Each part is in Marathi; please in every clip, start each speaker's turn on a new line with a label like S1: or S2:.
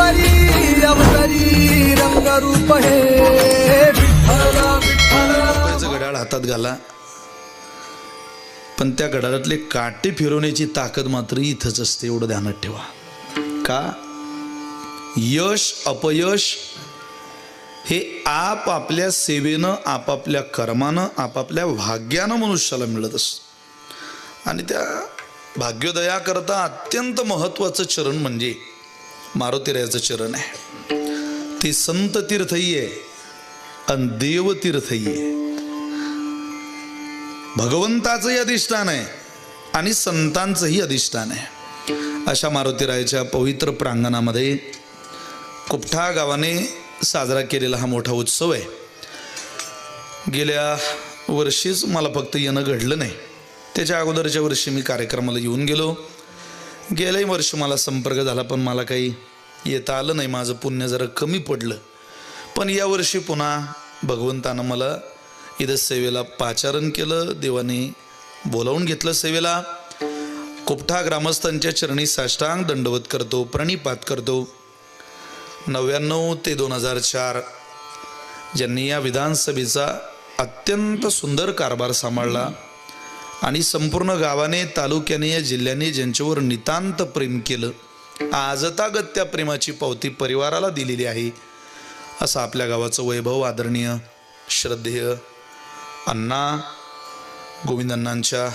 S1: अवतारी अवतारी रंगरूप हे विठ्ठल विठ्ठल.
S2: घड्याळ हातात घाला, पण त्या घड्याळातले काटे फिरवण्याची ताकद मात्र इथंच असते, एवढं ध्यानात ठेवा. का? यश अपयश हे आपापल्या सेवेनं, आपापल्या कर्मानं, आपापल्या भाग्यानं मनुष्याला मिळत असतं. आणि त्या भाग्योदया करता अत्यंत महत्वाचं चरण म्हणजे मारुतीरायाचं चरण आहे. ते संत तीर्थही आहे आणि देवतीर्थही आहे. भगवंताचंही अधिष्ठान आहे आणि संतांचंही अधिष्ठान आहे. अशा मारुतीरायाच्या पवित्र प्रांगणामध्ये कुपठा गावाने साजरा केलेला हा मोठा उत्सव आहे. गेल्या वर्षीच मला फक्त येणं घडलं नाही, त्याच्या अगोदरच्या वर्षी मी कार्यक्रमाला येऊन गेलो. गेल्याही वर्षी मला संपर्क झाला, पण मला काही येता आलं नाही, माझं पुण्य जरा कमी पडलं. पण यावर्षी पुन्हा भगवंतानं मला इथं सेवेला पाचारण केलं, देवाने बोलावून घेतलं सेवेला. कुपठा ग्रामस्थांच्या चरणी साष्टांग दंडवत करतो, प्रणिपात करतो. 99 ते 2004 ज्यांनी या विधानसभेचा अत्यंत सुंदर कारभार सांभाळला आणि संपूर्ण गावाने, तालुक्याने, या जिल्ह्याने ज्यांच्यावर नितांत प्रेम केलं, आजतागत त्या प्रेमाची पावती परिवाराला दिलेली आहे. असं आपल्या गावाचं वैभव आदरणीय श्रद्धेय अण्णा गोविंदअण्णांच्या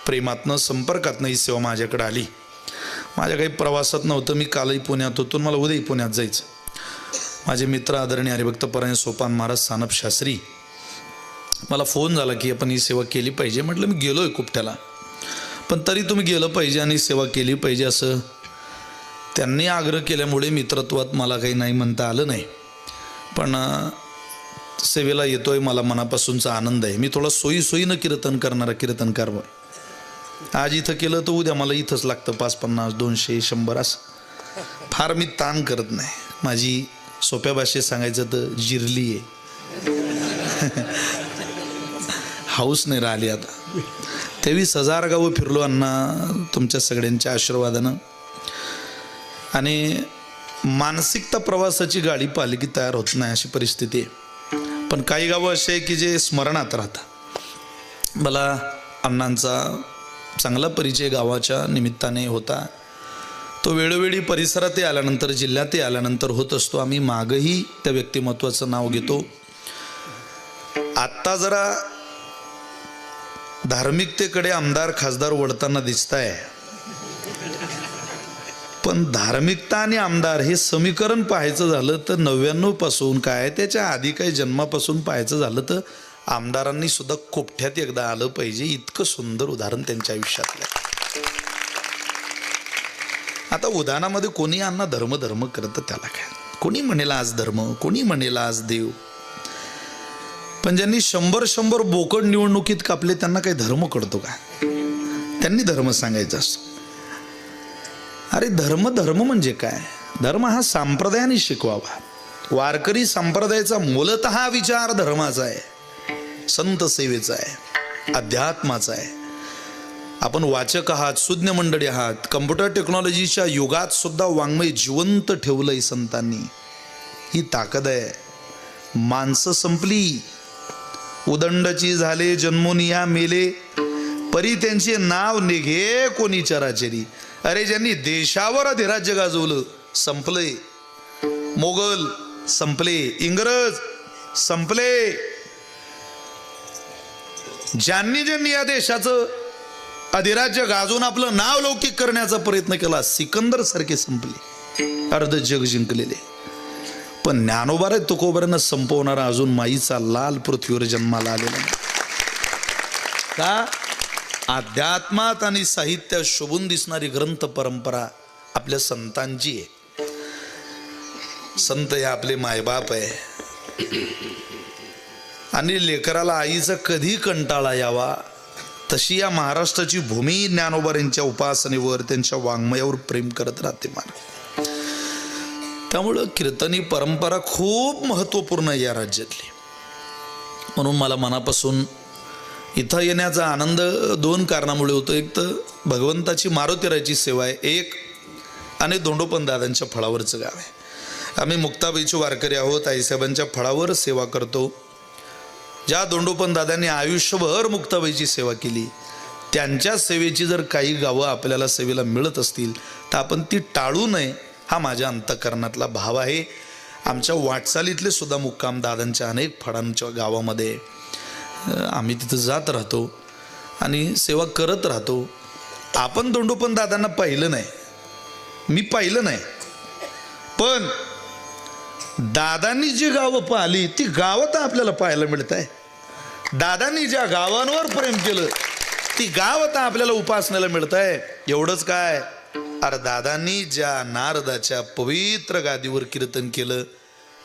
S2: प्रेमातनं, संपर्कातनं ही सेवा माझ्याकडे आली. माझ्या काही प्रवासात नव्हतं, मी कालही पुण्यात होतो, मला उद्याही पुण्यात जायचं. माझे मित्र आदरणीय हरिभक्तपरायण सोपान महाराज सानप शास्त्री, मला फोन झाला की आपण ही सेवा केली पाहिजे. म्हटलं मी गेलो आहे कुपठ्याला, पण तरी तुम्ही गेलं पाहिजे आणि सेवा केली पाहिजे असं त्यांनी आग्रह केल्यामुळे मित्रत्वात मला काही नाही म्हणता आलं नाही. पण सेवेला येतोय, मला मनापासूनचा आनंद आहे. मी थोडा सोयीनं कीर्तन करणारा कीर्तनकार आहे. आज इथं केलं तर उद्या मला इथंच लागतं 5, 50, 200, 100 असं. फार मी ताण करत नाही. माझी सोप्या भाषेत सांगायचं तर जिरली आहे. हाऊस नाही राहिली आता. 23,000 गावं फिरलो अण्णा तुमच्या सगळ्यांच्या आशीर्वादानं. आणि मानसिकता प्रवासाची गाडी पालखी तयार होत नाही अशी परिस्थिती आहे. पण काही गावं असे आहे की जे स्मरणात राहतात. मला अण्णांचा चांगला परिचय गावाच्या निमित्ताने होता. तो वेळोवेळी परिसरातही आल्यानंतर, जिल्ह्यातही आल्यानंतर होत असतो. आम्ही मागही त्या व्यक्तिमत्वाचं नाव घेतो. आत्ता जरा धार्मिकतेकडे आमदार खासदार वळताना दिसत आहे, पण धार्मिकता आणि आमदार हे समीकरण पाहायचं झालं तर 99 पासून काय, त्याच्या आधी काही जन्मापासून पाहायचं झालं तर आमदारांनी सुद्धा कुपठ्यात एकदा आलं पाहिजे. इतकं सुंदर उदाहरण त्यांच्या आयुष्यातलं. आता उदाहरणामध्ये कोणी अण्णा धर्म धर्म करतं, त्याला काय, कोणी म्हणेल आज धर्म, कोणी म्हणेल आज देव. पण ज्यांनी 100 बोकड निवडणुकीत कापले त्यांना काही धर्म कळतो का? त्यांनी धर्म सांगायचा असतो. अरे धर्म म्हणजे काय? धर्म हा संप्रदायाने शिकवावा. वारकरी संप्रदायाचा मूलतः विचार धर्माचा आहे, संत सेवेचा आहे, अध्यात्माचा आहे. आपण वाचक आहात, सुज्ञ मंडळी आहात. कम्प्युटर टेक्नॉलॉजीच्या युगात सुद्धा वाङ्मय जिवंत ठेवलंय संतांनी. ही ताकद आहे. माणसं संपली, उदंडची झाले जन्मोनिया मेले, परी त्यांचे नाव निघे कोणी चराचरी. अरे ज्यांनी देशावर अधिराज्य गाजवलं संपले. मोगल संपले, इंग्रज संपले. ज्यांनी या देशाचं अधिराज्य गाजवून आपलं नाव लौकिक करण्याचा प्रयत्न केला, सिकंदर सारखे संपले, अर्ध जग जिंकलेले. पण ज्ञानोबा तुकोबारांना संपवणारा अजून माईचा लाल पृथ्वीवर जन्माला आलेला नाही. का? अध्यात्मात आणि साहित्यात शोभून दिसणारी ग्रंथ परंपरा आपल्या संतांची आहे. संत हे आपले मायबाप आहे. आणि लेकराला आईचा कधी कंटाळा यावा तशी या महाराष्ट्राची भूमी ज्ञानोबारांच्या उपासनेवर, त्यांच्या वाङ्मयावर प्रेम करत राहते महाराज. त्यामुळं कीर्तनी परंपरा खूप महत्त्वपूर्ण आहे या राज्यातली. म्हणून मला मनापासून इथं येण्याचा आनंद 2 कारणामुळे होतो. एक तर भगवंताची मारुतीरायाची सेवा आहे एक, आणि धोंडोपंत दादांच्या फळावरचं गाव आहे. आम्ही मुक्ताबाईचे वारकरी आहोत. आईसाहेबांच्या फळावर सेवा करतो. ज्या दोंडोपंत दादांनी आयुष्यभर मुक्ताबाईची सेवा केली, त्यांच्या सेवेची जर काही गावं आपल्याला सेवेला मिळत असतील तर आपण ती टाळू नये, हा माझ्या अंतःकरणातला भाव आहे. आमच्या वाटचालीतले सुद्धा मुक्काम दादांच्या अनेक फळांच्या गावामध्ये आम्ही तिथं जात राहतो आणि सेवा करत राहतो. आपण दोंडोपंत दादांना पाहिलं नाही, मी पाहिलं नाही, पण दादांनी जी गावं पाहिली ती गावं तर आपल्याला पाहायला मिळत आहे. दादांनी ज्या गावांवर प्रेम केलं ती गावं तर आपल्याला उपासण्याला मिळत आहे. एवढंच काय, अरे दादांनी ज्या नारदाच्या पवित्र गादीवर कीर्तन केलं,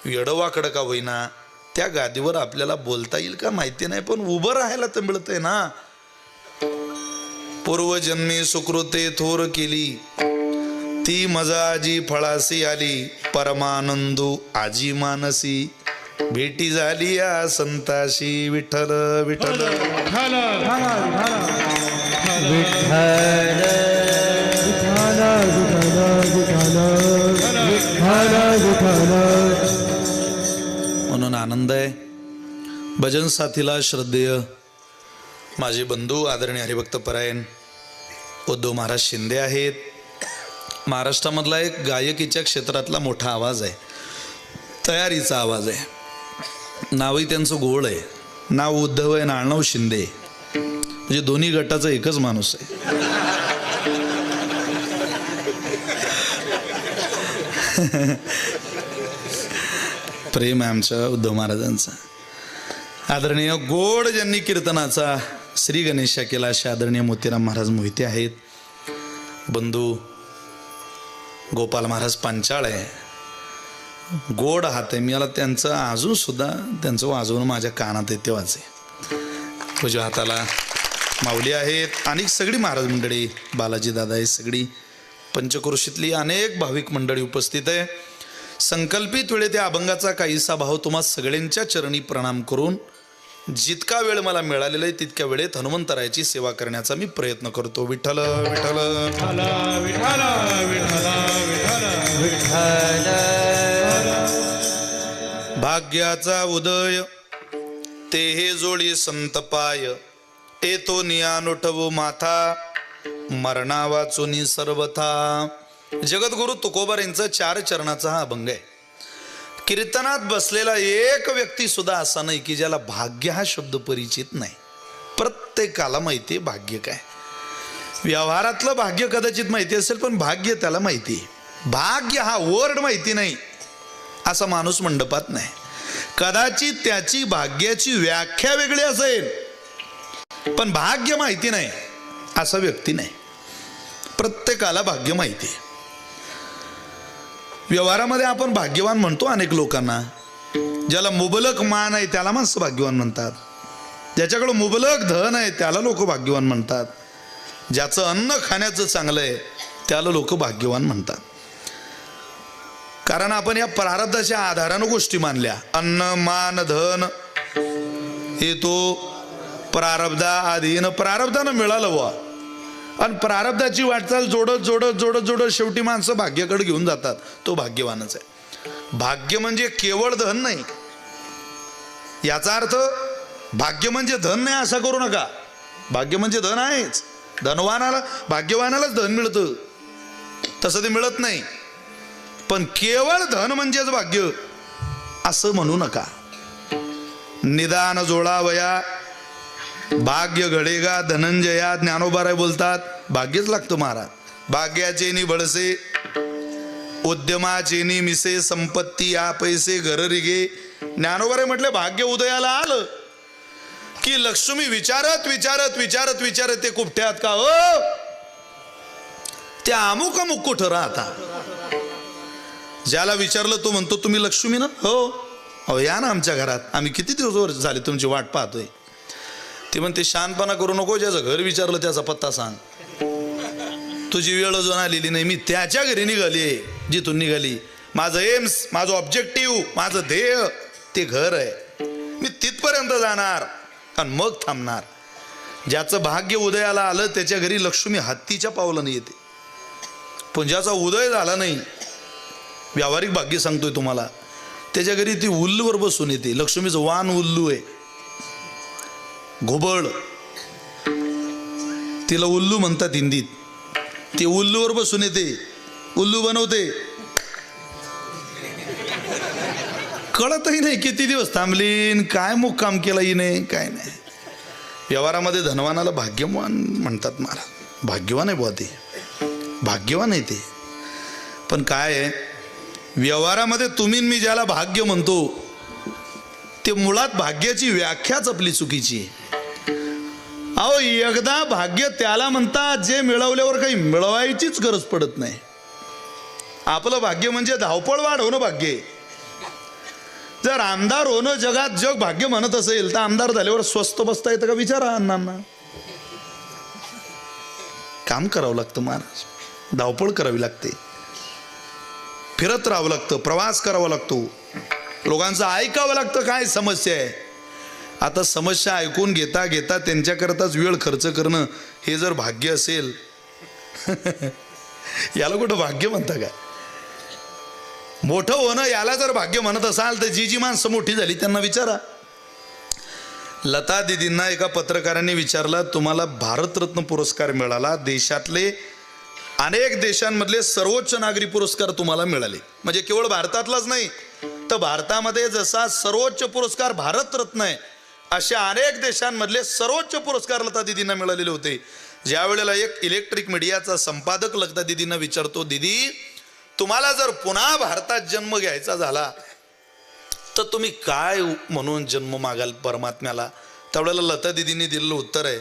S2: येडवाकडं का होईना, त्या गादीवर आपल्याला बोलता येईल का माहिती नाही, पण उभं राहायला तर मिळतंय ना. पूर्वजन्मी सुकृते थोर केली, ती मजा आजी फळासी आली, परमानंदू आजी मानसी, भेटी झाली या संताशी. विठ्ठल विठ्ठल म्हणून आनंद आहे. भजन साथीला श्रद्धेय माझे बंधू आदरणीय हरिभक्त परायण उद्धव महाराज शिंदे आहेत. महाराष्ट्रामधला एक गायकीच्या क्षेत्रातला मोठा आवाज आहे, तयारीचा आवाज आहे. नावही त्यांचं गोळ आहे, नाव उद्धव आहे, नाव शिंदे, म्हणजे दोन्ही गटाचा एकच माणूस आहे. प्रेम आहे आमच्या उद्धव महाराजांचा. आदरणीय गोड ज्यांनी कीर्तनाचा श्री गणेशा केला असे आदरणीय मोतीराम महाराज मोहिते आहेत. बंधू गोपाल महाराज पांचाळ आहे, गोड हात आहे. मी याला त्यांचं अजून सुद्धा त्यांचं वाजवून माझ्या कानात येते वाचे. उजव्या हाताला माऊली आहेत. आणि सगळी महाराज मंडळी, बालाजी दादा आहे, सगळी पंचक्रोशीतली अनेक भाविक मंडळी उपस्थित आहे. संकल्पित वेळेत त्या अभंगाचा काहीसा भाव तुम्हा सगळ्यांच्या चरणी प्रणाम करून जितका वेळ मला मिळालेला आहे तितक्या वेळेत हनुमंतरायाची सेवा करण्याचा मी प्रयत्न करतो. विठ्ठल विठ्ठल भाग्याचा उदय ते हे जोडी संतपाय, येतो नियानुठवू माथा, मरणा वाचुनी सर्वथा. जगद्गुरु तुकोबार यांचा 4 चरणाचा हा अभंग आहे. कीर्तनात बसलेला एक व्यक्ती सुद्धा असा नाही की ज्याला भाग्य हा शब्द परिचित नाही. प्रत्येकाला माहिती आहे भाग्य काय. व्यवहारातलं भाग्य कदाचित माहिती असेल, पण भाग्य त्याला माहिती आहे. भाग्य हा वर्ड माहिती नाही असा माणूस मंडपात नाही. कदाचित त्याची भाग्याची व्याख्या वेगळी असेल, पण भाग्य माहिती नाही असा व्यक्ती नाही. प्रत्येकाला भाग्य माहिती आहे. व्यवहारामध्ये आपण भाग्यवान म्हणतो अनेक लोकांना. ज्याला मुबलक मान आहे त्याला माणसं भाग्यवान म्हणतात. ज्याच्याकडे मुबलक धन आहे त्याला लोक भाग्यवान म्हणतात. ज्याचं अन्न खाण्याचं चांगलं आहे त्याला लोक भाग्यवान म्हणतात. कारण आपण या प्रारब्धाच्या आधारानं गोष्टी मानल्या. अन्न मान धन हे तो प्रारब्धा अधीन, प्रारब्धानं मिळालं वा. आणि प्रारब्धाची वाटचाल जोडत जोडत जोडत जोडत शेवटी माणसं भाग्याकडे घेऊन जातात. तो भाग्यवानच आहे. भाग्य म्हणजे केवळ धन नाही. याचा अर्थ भाग्य म्हणजे धन नाही असा करू नका. भाग्य म्हणजे धन आहेच. धनवानाला भाग्यवानालाच धन मिळतं, तसं ते मिळत नाही. पण केवळ धन म्हणजेच भाग्य असं म्हणू नका. निदान जोडावया भाग्य घडेगा धनंजया. ज्ञानोबाराय बोलतात भाग्यच लागतं महाराज. भाग्याचे नि बळसे, उद्यमाचे नि मिसे, संपत्ती या पैसे घर रिगे. ज्ञानोबाराय म्हटले भाग्य उदयाला आलं की लक्ष्मी विचारत विचारत विचारत विचारत ते कुठ्यात का हो, त्या अमुक अमुक कुठं राहता. ज्याला विचारलं तो म्हणतो तुम्ही लक्ष्मी ना. हो या ना आमच्या घरात, आम्ही किती दिवस झाले तुमची वाट पाहतोय. ते म्हणते शानपणा करू नको, ज्याचं घर विचारलं त्याचा पत्ता सांग. तुझी वेळ अजून आलेली नाही. मी त्याच्या घरी निघाली जिथून निघाली. माझं एम्स, माझं ऑब्जेक्टिव्ह, माझं ध्येय ते घर आहे. मी तिथपर्यंत जाणार आणि मग थांबणार. ज्याचं भाग्य उदयाला आलं त्याच्या घरी लक्ष्मी हत्तीच्या पावलाने येते. पण ज्याचा उदय झाला नाही व्यावहारिक भाग्य सांगतोय तुम्हाला. त्याच्या घरी ती उल्लूवर बसून येते. लक्ष्मीचं वान उल्लू आहे, घोबळ, तिला उल्लू म्हणतात हिंदीत. ती उल्लूवर बसून येते, उल्लू बनवते. कळतही नाही किती दिवस थांबलीन, काय मुक्काम केला हिने, काय नाही. व्यवहारामध्ये धनवानाला भाग्यवान म्हणतात. मला भाग्यवान आहे बुवा, ते भाग्यवान आहे ते. पण काय आहे, व्यवहारामध्ये तुम्ही मी ज्याला भाग्य म्हणतो ते मुळात भाग्याची व्याख्याच आपली चुकीची आहे. अहो, एकदा भाग्य त्याला म्हणतात जे मिळवल्यावर काही मिळवायचीच गरज पडत नाही. आपलं भाग्य म्हणजे धावपळ वाढवणं भाग्य आहे. जर आमदार होणं जगात जग भाग्य म्हणत असेल तर आमदार झाल्यावर स्वस्त बसता येतं का विचारा अण्णांना. काम करावं लागतं महाराज, धावपळ करावी लागते, फिरत राहावं लागतं, प्रवास करावा लागतो, लोकांचं ऐकावं लागतं काय समस्या आहे. आता समस्या ऐकून घेता घेता त्यांच्याकरताच वेळ खर्च करणं हे जर भाग्य असेल याला कुठं भाग्य म्हणता का. मोठं होणं याला जर भाग्य म्हणत असाल तर जी जी माणसं मोठी झाली त्यांना विचारा. लता दिदींना एका पत्रकारांनी विचारलं, तुम्हाला भारतरत्न पुरस्कार मिळाला, देशातले अनेक देशांमधले सर्वोच्च नागरी पुरस्कार तुम्हाला मिळाले, म्हणजे केवळ भारतातलाच नाही तर भारतामध्ये जसा सर्वोच्च पुरस्कार भारतरत्न आहे अशा अनेक देशांमधले सर्वोच्च पुरस्कार लता दिदींना मिळालेले होते. ज्या वेळेला एक इलेक्ट्रिक मीडियाचा संपादक लता दिदींना विचारतो, दीदी तुम्हाला जर पुन्हा भारतात जन्म घ्यायचा झाला तर तुम्ही काय म्हणून जन्म मागाल परमात्म्याला. त्यावेळेला लता दिदींनी दिलेलं उत्तर आहे,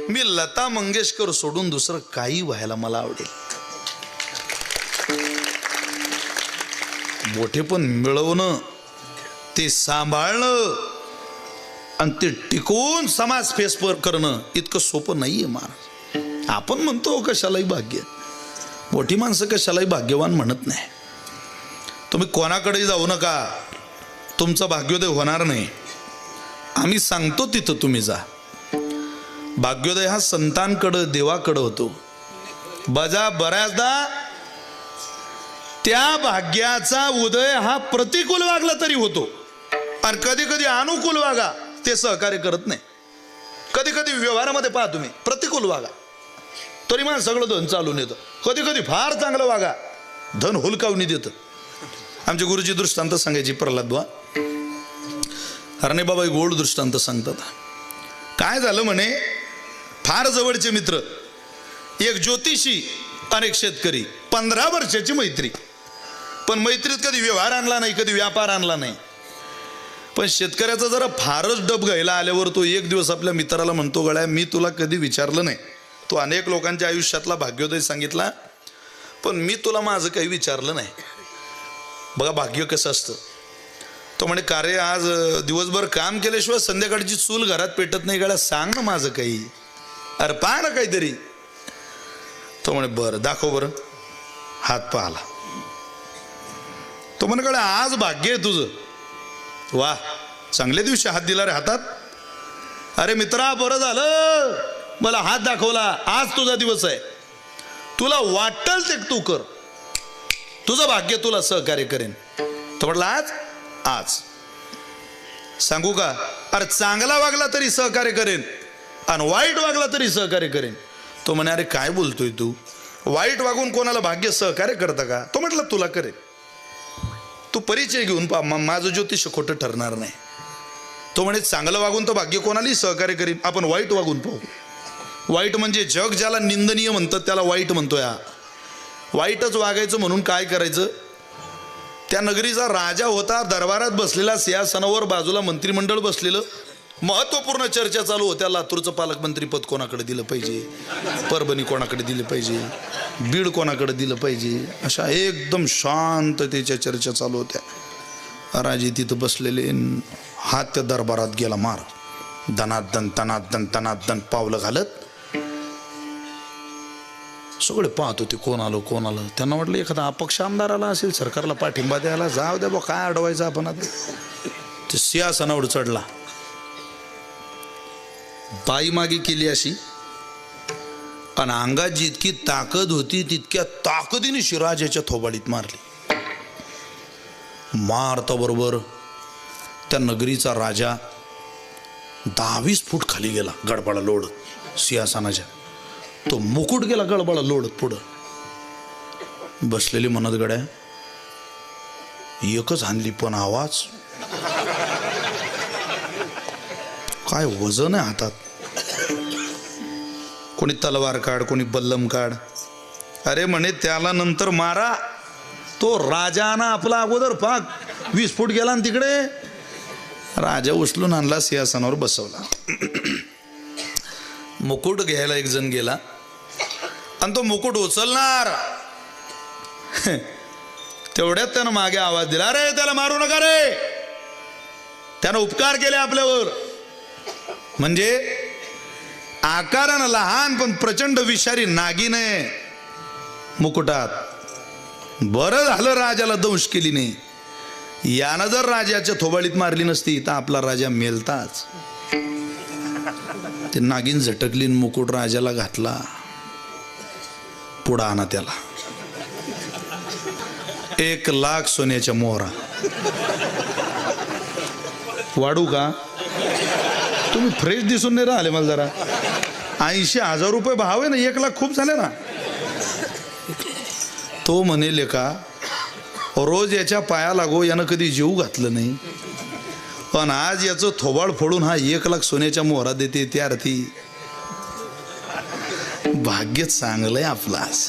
S2: मी लता मंगेशकर सोडून दुसरं काही व्हायला मला आवडेल. मोठे पण मिळवणं, ते सांभाळणं आणि ते टिकवून समाज फेस करणं इतकं सोपं नाहीये महाराज. आपण म्हणतो कशालाही भाग्य, मोठी माणसं कशालाही भाग्यवान म्हणत नाही. तुम्ही कोणाकडे जाऊ नका, तुमचं भाग्योदय होणार नाही. आम्ही सांगतो तिथं तुम्ही जा. भाग्योदय हा संतांकडं देवाकडं होतो. बऱ्याचदा त्या भाग्याचा उदय हा प्रतिकूल वागला तरी होतो आणि कधी कधी अनुकूल वागा ते सहकार्य करत नाही. कधी कधी व्यवहारामध्ये पहा तुम्ही प्रतिकूल वागा तरी मला सगळं धन चालून येतं, कधी कधी फार चांगलं वागा धन हुलकावणी देतं. आमचे गुरुजी दृष्टांत सांगायची, प्रल्हाद बुवा हरणे बाबा गोड दृष्टांत सांगतात. काय झालं म्हणे, फार जवळचे मित्र, एक ज्योतिषी आणि एक शेतकरी, 15 वर्षाची मैत्री. पण मैत्रीत कधी व्यवहार आणला नाही, कधी व्यापार आणला नाही. पण शेतकऱ्याचा जरा फारच डब घ्यायला आल्यावर तो एक दिवस आपल्या मित्राला म्हणतो, गळ्या मी तुला कधी विचारलं नाही, तू अनेक लोकांच्या आयुष्यातला भाग्योदय सांगितला पण मी तुला माझं काही विचारलं नाही. बघा भाग्य कसं असतं. तो म्हणे, का रे आज दिवसभर काम केल्याशिवाय संध्याकाळची चूल घरात पेटत नाही, गळ्या सांग ना माझं काही, अरे पहा ना काहीतरी. तो म्हणे, बरं दाखव बरं. हात पाहला. तो म्हणे, गळ्या आज भाग्य आहे तुझं. वा, चांगल्या दिवशी हात दिला रे हातात. अरे मित्रा बरं झालं मला हात दाखवला, आज तुझा दिवस आहे, तुला वाटेल ते तू कर, तुझं भाग्य तुला सहकार्य करेन. तो म्हटलं आज आज सांगू का, अरे चांगला वागला तरी सहकार्य करेन आणि वाईट वागला तरी सहकार्य करेन. तो म्हणे, अरे काय बोलतोय तू, वाईट वागून कोणाला भाग्य सहकार्य करता का. तो म्हटलं तुला करेन, तू परिचय घेऊन पहा, माझं ज्योतिष खोटं ठरणार नाही. तो म्हणे, चांगलं वागून तर भाग्य कोणालाही सहकार्य करीन, आपण वाईट वागून पाहू. वाईट म्हणजे जग ज्याला निंदनीय म्हणतात त्याला वाईट म्हणतोय. हा वाईटच वागायचं म्हणून काय करायचं, त्या नगरीचा राजा होता, दरबारात बसलेला, सिंहासनावर बाजूला मंत्रिमंडळ बसलेलं, महत्वपूर्ण चर्चा चालू होत्या. लातूरचं पालकमंत्री पद कोणाकडे दिलं पाहिजे, परभणी कोणाकडे दिलं पाहिजे, बीड कोणाकडे दिलं पाहिजे, अशा एकदम शांततेच्या चर्चा चालू होत्या. राजे तिथं बसलेले, हात त्या दरबारात गेला मार, दनादन तनादन तनादन पावलं घालत. सगळे पाहत होते कोण आलं. त्यांना वाटलं एखादा अपक्ष आमदार आला असेल, सरकारला पाठिंबा द्यायला, जाऊ द्या बा काय अडवायचं आपण आता. ते सिंहासनावर चढला, बाई मागे केली अशी, आणि अंगात जितकी ताकद होती तितक्या ताकदीने शिराजाच्या थोबाडीत मारली. मारता बरोबर त्या नगरीचा राजा 10-20 फूट खाली गेला गडबडा लोडत सिंहासनाच्या. तो मुकुट गेला गडबडा लोडत पुढं. बसलेली म्हणत गड्या एकच हाणली पण आवाज काय वजन आहे हातात. कोणी तलवार काढ कोणी बल्लम काढ. अरे म्हणे त्याला नंतर मारा. तो राजाना आपला अगोदर पाक 20 फूट गेला आणि तिकडे राजा उचलून आणला सिंहासनावर बसवला. मुकुट घ्यायला एक जण गेला आणि तो मुकुट उचलणार तेवढ्यात त्यानं मागे आवाज दिला, अरे त्याला मारू नका रे, त्यानं उपकार केले आपल्यावर. म्हणजे आकारानं लहान पण प्रचंड विषारी नागिन आहे मुकुटात. बरं झालं राजाला दंश केली नाही. यानं जर राजाच्या थोबाळीत मारली नसती तर आपला राजा मेलताच. ते नागिन झटकली मुकुट राजाला घातला. पुढं आणा त्याला. 1,00,000 सोन्याच्या मोहरा. वाढू का? तुम्ही फ्रेश दिसून नाही राहिले मला जरा. 80,000 रुपये भाव आहे ना, 1,00,000 खूप झाले ना. तो म्हणेल का रोज याच्या पाया लागो, यानं कधी जीव घातलं नाही, पण आज याचं थोबाड फोडून हा 1,00,000 सोन्याच्या मोहरा देते. त्या अर्थी भाग्य चांगलंय आपलं. आज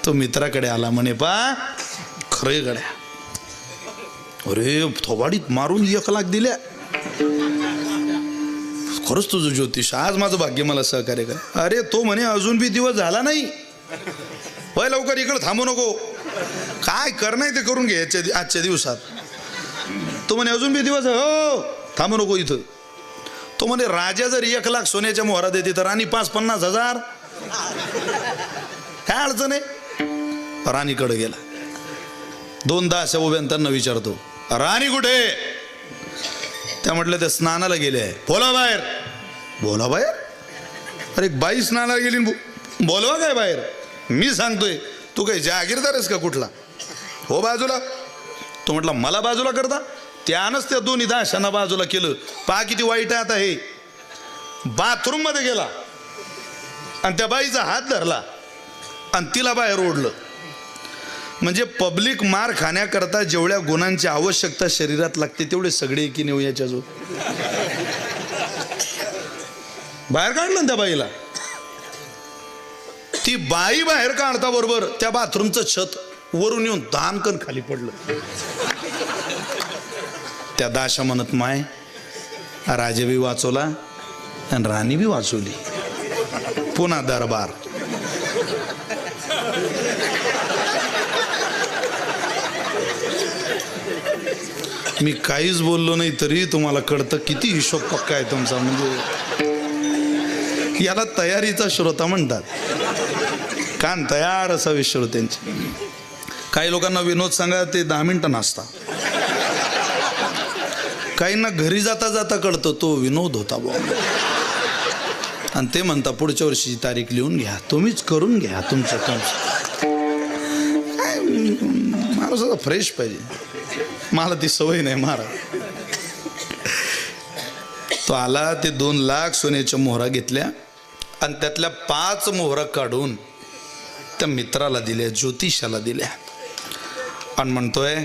S2: तो मित्राकडे आला म्हणे पा खरे गड्या, अरे थोबाडीत मारून 1,00,000 दिल्या. खरंच तुझं ज्योतिष, आज माझं भाग्य मला सहकार्य कर. अरे तो म्हणे अजून बी दिवस झाला नाही, वय लवकर इकडं थांबू नको, काय कर नाही ते करून घे आजच्या दिवसात. तो म्हणे अजून बी दिवस हो, थांबू नको इथं. तो म्हणे राजा जर 1,00,000 सोन्याच्या मोहरा देते तर राणी 5-50,000 काय अडचण आहे. राणीकडे गेला. 2 दास उभ्या त्यांना विचारतो, राणी कुठे? त्या म्हटलं त्या स्नानाला गेले. बोला बाहेर. बोला बाहेर? अरे बाई स्नानाला गेली, बोलवा काय बाहेर? मी सांगतोय, तू काही जागीरदार आहेस का कुठला? हो बाजूला. तो म्हटला मला बाजूला करता? त्यानंच त्या 2 दाशांना बाजूला केलं. पहा किती वाईट आहे. आता हे बाथरूम मध्ये गेला आणि त्या बाईचा हात धरला आणि तिला बाहेर ओढलं. म्हणजे पब्लिक मार खाण्याकरता जेवढ्या गुणांची आवश्यकता शरीरात लागते तेवढे सगळे की नेऊ याच्या जो बाहेर काढलं ना त्या बाईला. ती बाई बाहेर काढता बरोबर त्या बाथरूमचं छत वरून येऊन दानकन खाली पडलं. त्या दाशा म्हणत माय राजा बी वाचवला आणि राणी बी वाचवली. पुन्हा दरबार. मी काहीच बोललो नाही तरी तुम्हाला कळतं किती हिशोब पक्का आहे तुमचा. म्हणजे याला तयारीचा श्रोता म्हणतात. कान तयार असावे श्रोत्यांची. काही लोकांना विनोद सांगा ते 10 मिनिटं नाचता. काहींना घरी जाता जाता कळतं तो विनोद होता बुवा, आणि ते म्हणता पुढच्या वर्षीची तारीख लिहून घ्या, तुम्हीच करून घ्या तुमचं काम. मला सगळं फ्रेश पाहिजे, मला ती सवय नाही मारा. तो आला. ते 2,00,000 सोन्याच्या मोहरा घेतल्या आणि त्यातल्या 5 मोहरा काढून त्या मित्राला दिल्या, ज्योतिषाला दिल्या, आणि म्हणतोय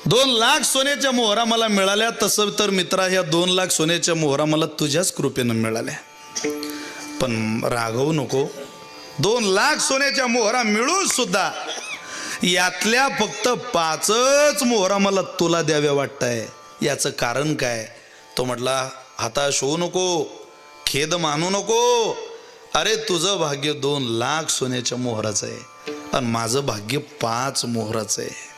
S2: 2,00,000 सोन्याच्या मोहरा मला मिळाल्या. तसं तर मित्रा ह्या 2,00,000 सोन्याच्या मोहरा मला तुझ्याच कृपेनं मिळाल्या. पण रागवू नको. 2,00,000 सोन्याच्या मोहरा मिळून सुद्धा यातल्या फक्त 5च मोहरा मला तुला द्याव्या वाटताय. याचं कारण काय? तो म्हटला हताश होऊ नको, खेद मानू नको. अरे तुझं भाग्य 2,00,000 सोन्याच्या मोहराचं आहे आणि माझं भाग्य 5 मोहराचं आहे.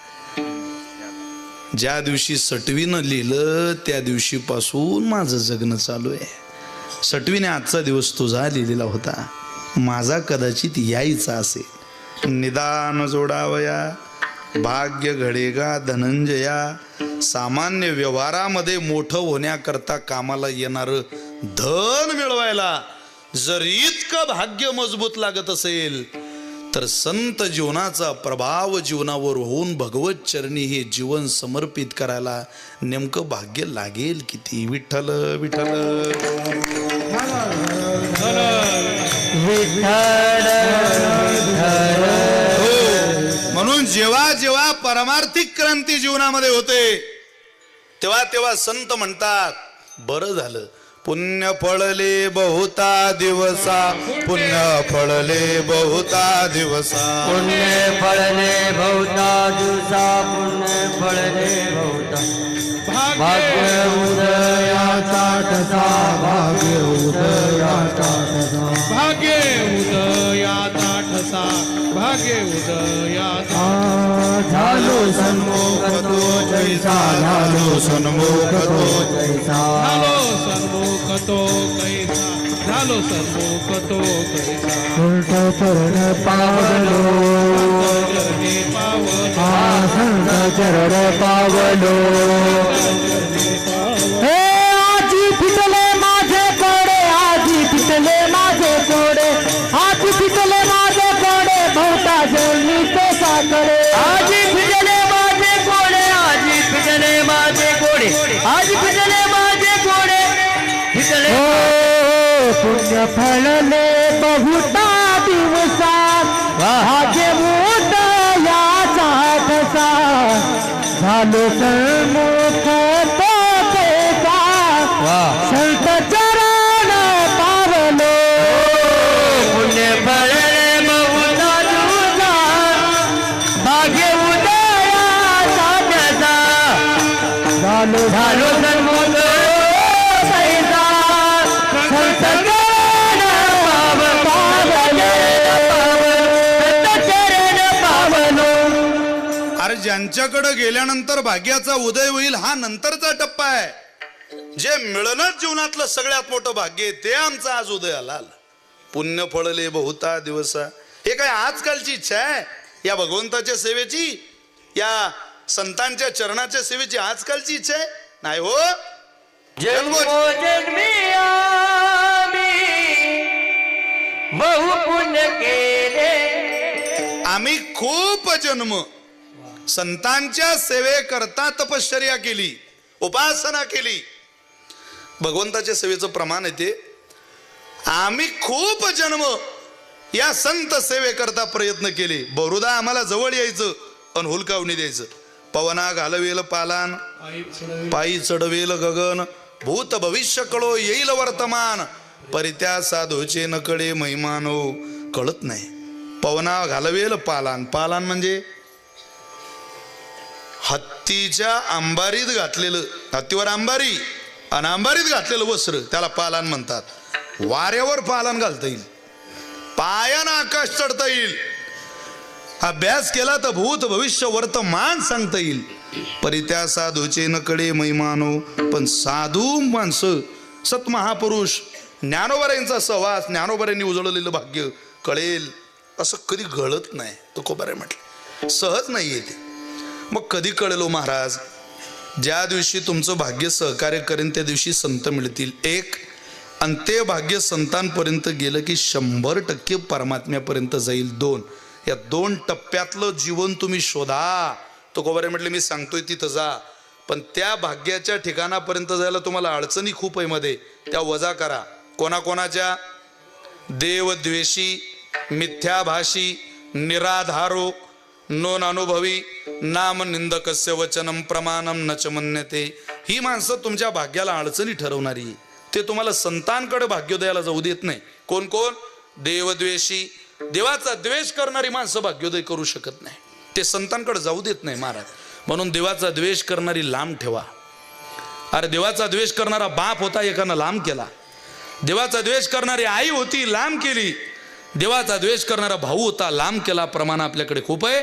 S2: ज्या दिवशी सटवीनं लिहिलं त्या दिवशीपासून माझं जगणं चालू आहे. सटवीने आजचा दिवस तुझा लिहिलेला होता, माझा कदाचित यायचा असेल. निदान जोडावया भाग्य घडेगा धनंजया. सामान्य व्यवहारामध्ये मोठं होण्याकरता कामाला येणारं धन मिळवायला जर इतकं भाग्य मजबूत लागत असेल तर संत जीवनाचा प्रभाव जीवनावर होऊन भगवत चरणी हे जीवन समर्पित करायला नेमकं भाग्य लागेल किती. विठ्ठल विठ्ठल म्हणून जेव्हा जेव्हा परमार्थिक क्रांती जीवनामध्ये होते तेव्हा तेव्हा संत म्हणतात बरं झालं पुण्य फळले बहुता दिवसा, पुण्य फळले बहुता दिवसा,
S3: पुण्य फळले बहुता दिवसा, पुण्य फळले बहुता. भाग्य उदयाचा ठसा, भाग्य उदयाचा ठसा,
S4: भाग्य उदयाचा ठसा, भाग्य उदयाचा.
S3: झालो सन्मुख तो जैसा, झालो सन्मुख तो जैसा,
S4: झालो सन्मुख तो कैसा, झालो सन्मुख तो कैसा.
S3: संत चरण पावलो,
S4: चरणी पावलो,
S3: संत चरण पावलो. हे आजी फिटले माझे कोडे, आजी फिटले माझे कोडे, आजी फिटले माझे कोडे, बहुता जळली ते साकडे. आजी फिटले माझे कोडे, आजी फिटले माझे कोडे, आजी फिटले माझे कोडे, फिटले. पुण्य फळले बहुता दिवसा, भाग्य उदयाचा ठसा, झालो सन्मुख तो कैसा, संत चरण पावलो. पुण्य फळले बहुता दिवसा, भाग्य उदयाचा ठसा, झालो सन्मुख कैसा, संत चरण पावलो, संत चरण पावलो.
S2: अरे ज्यांच्याकडे गेल्यानंतर भाग्याचा उदय होईल हा नंतरचा टप्पा आहे. जे मिळणंच जीवनातलं सगळ्यात मोठं भाग्य आहे ते आमचा आज उदयाला आलं. पुण्य फळले बहुता दिवसा, हे काय आजकालची इच्छा आहे या भगवंताच्या सेवेची, या संतांच्या चरणाच्या सेवेची आजकालची इच्छा आहे नाही हो.
S3: जन्मोजन्मी आम्ही बहु पुण्य केले,
S2: आम्ही खूप जन्म संतांच्या सेवेकरता तपश्चर्या केली, उपासना केली. भगवंताच्या सेवेचं प्रमाण आहे ते. आम्ही खूप जन्म या संत सेवेकरता प्रयत्न केले. बहुधा आम्हाला जवळ यायचं आणि हुलकावणी द्यायचं. पवना घालवेल पालान, पायी चढवेल गगन, भूत भविष्य कळो येईल वर्तमान, परित्या साधूचे नकडे महिमानो. कळत नाही. पवना घालवेल पालान, पालान म्हणजे हत्तीच्या अंबारीत घातलेलं, हत्तीवर अंबारी आणि अंबारीत घातलेलं वस्त्र त्याला पालान म्हणतात. वाऱ्यावर पालान घालता येईल, पायानं आकाश चढता येईल, अभ्यास केला तर भूत भविष्य वर्तमान सांगता येईल. परित्या साधूचे नकडे महिमानो. पण साधू माणसं, सतमहापुरुष, ज्ञानोबरांचा सहवास, ज्ञानोबरांनी उजळलेलं भाग्य कळेल असं कधी घडत नाही. तुकोबारे म्हटलं सहज नाही येते. मग कधी कळेल हो महाराज? ज्या दिवशी तुमचं भाग्य सहकार्य करेन त्या दिवशी संत मिळतील. एक, आणि ते भाग्य संतांपर्यंत गेलं की 100% परमात्म्यापर्यंत जाईल. दोन, या 2 टप्प्यातलं जीवन तुम्ही शोधा. तुकोबारे म्हटले मी सांगतोय तिथं जा, पण त्या भाग्याच्या ठिकाणापर्यंत जायला तुम्हाला अडचणी खूप आहे मध्ये, त्या वजा करा. कोणाकोणाच्या? देवद्वेषी, मिथ्याभाषी, निराधारो, नोन अनुभवी, नाम निंदकस्य वचनम प्रमाणम नच मन्यते. ही माणसं तुमच्या भाग्याला अडचणी ठरवणारी. ते तुम्हाला संतांकडे भाग्योदयाला जाऊ देत नाही. कोण कोण? देवद्वेषी, देवाचा द्वेष करणारी माणसं भाग्योदय करू शकत नाही. ते संतांकडे जाऊ देत नाही महाराज. म्हणून देवाचा द्वेष करणारी लांब ठेवा. अरे देवाचा द्वेष करणारा बाप होता, एकानं लांब केला. देवाचा द्वेष करणारी आई होती, लांब केली. देवाचा द्वेष करणारा भाऊ होता, लांब केला. प्रमाण आपल्याकडे खूप आहे.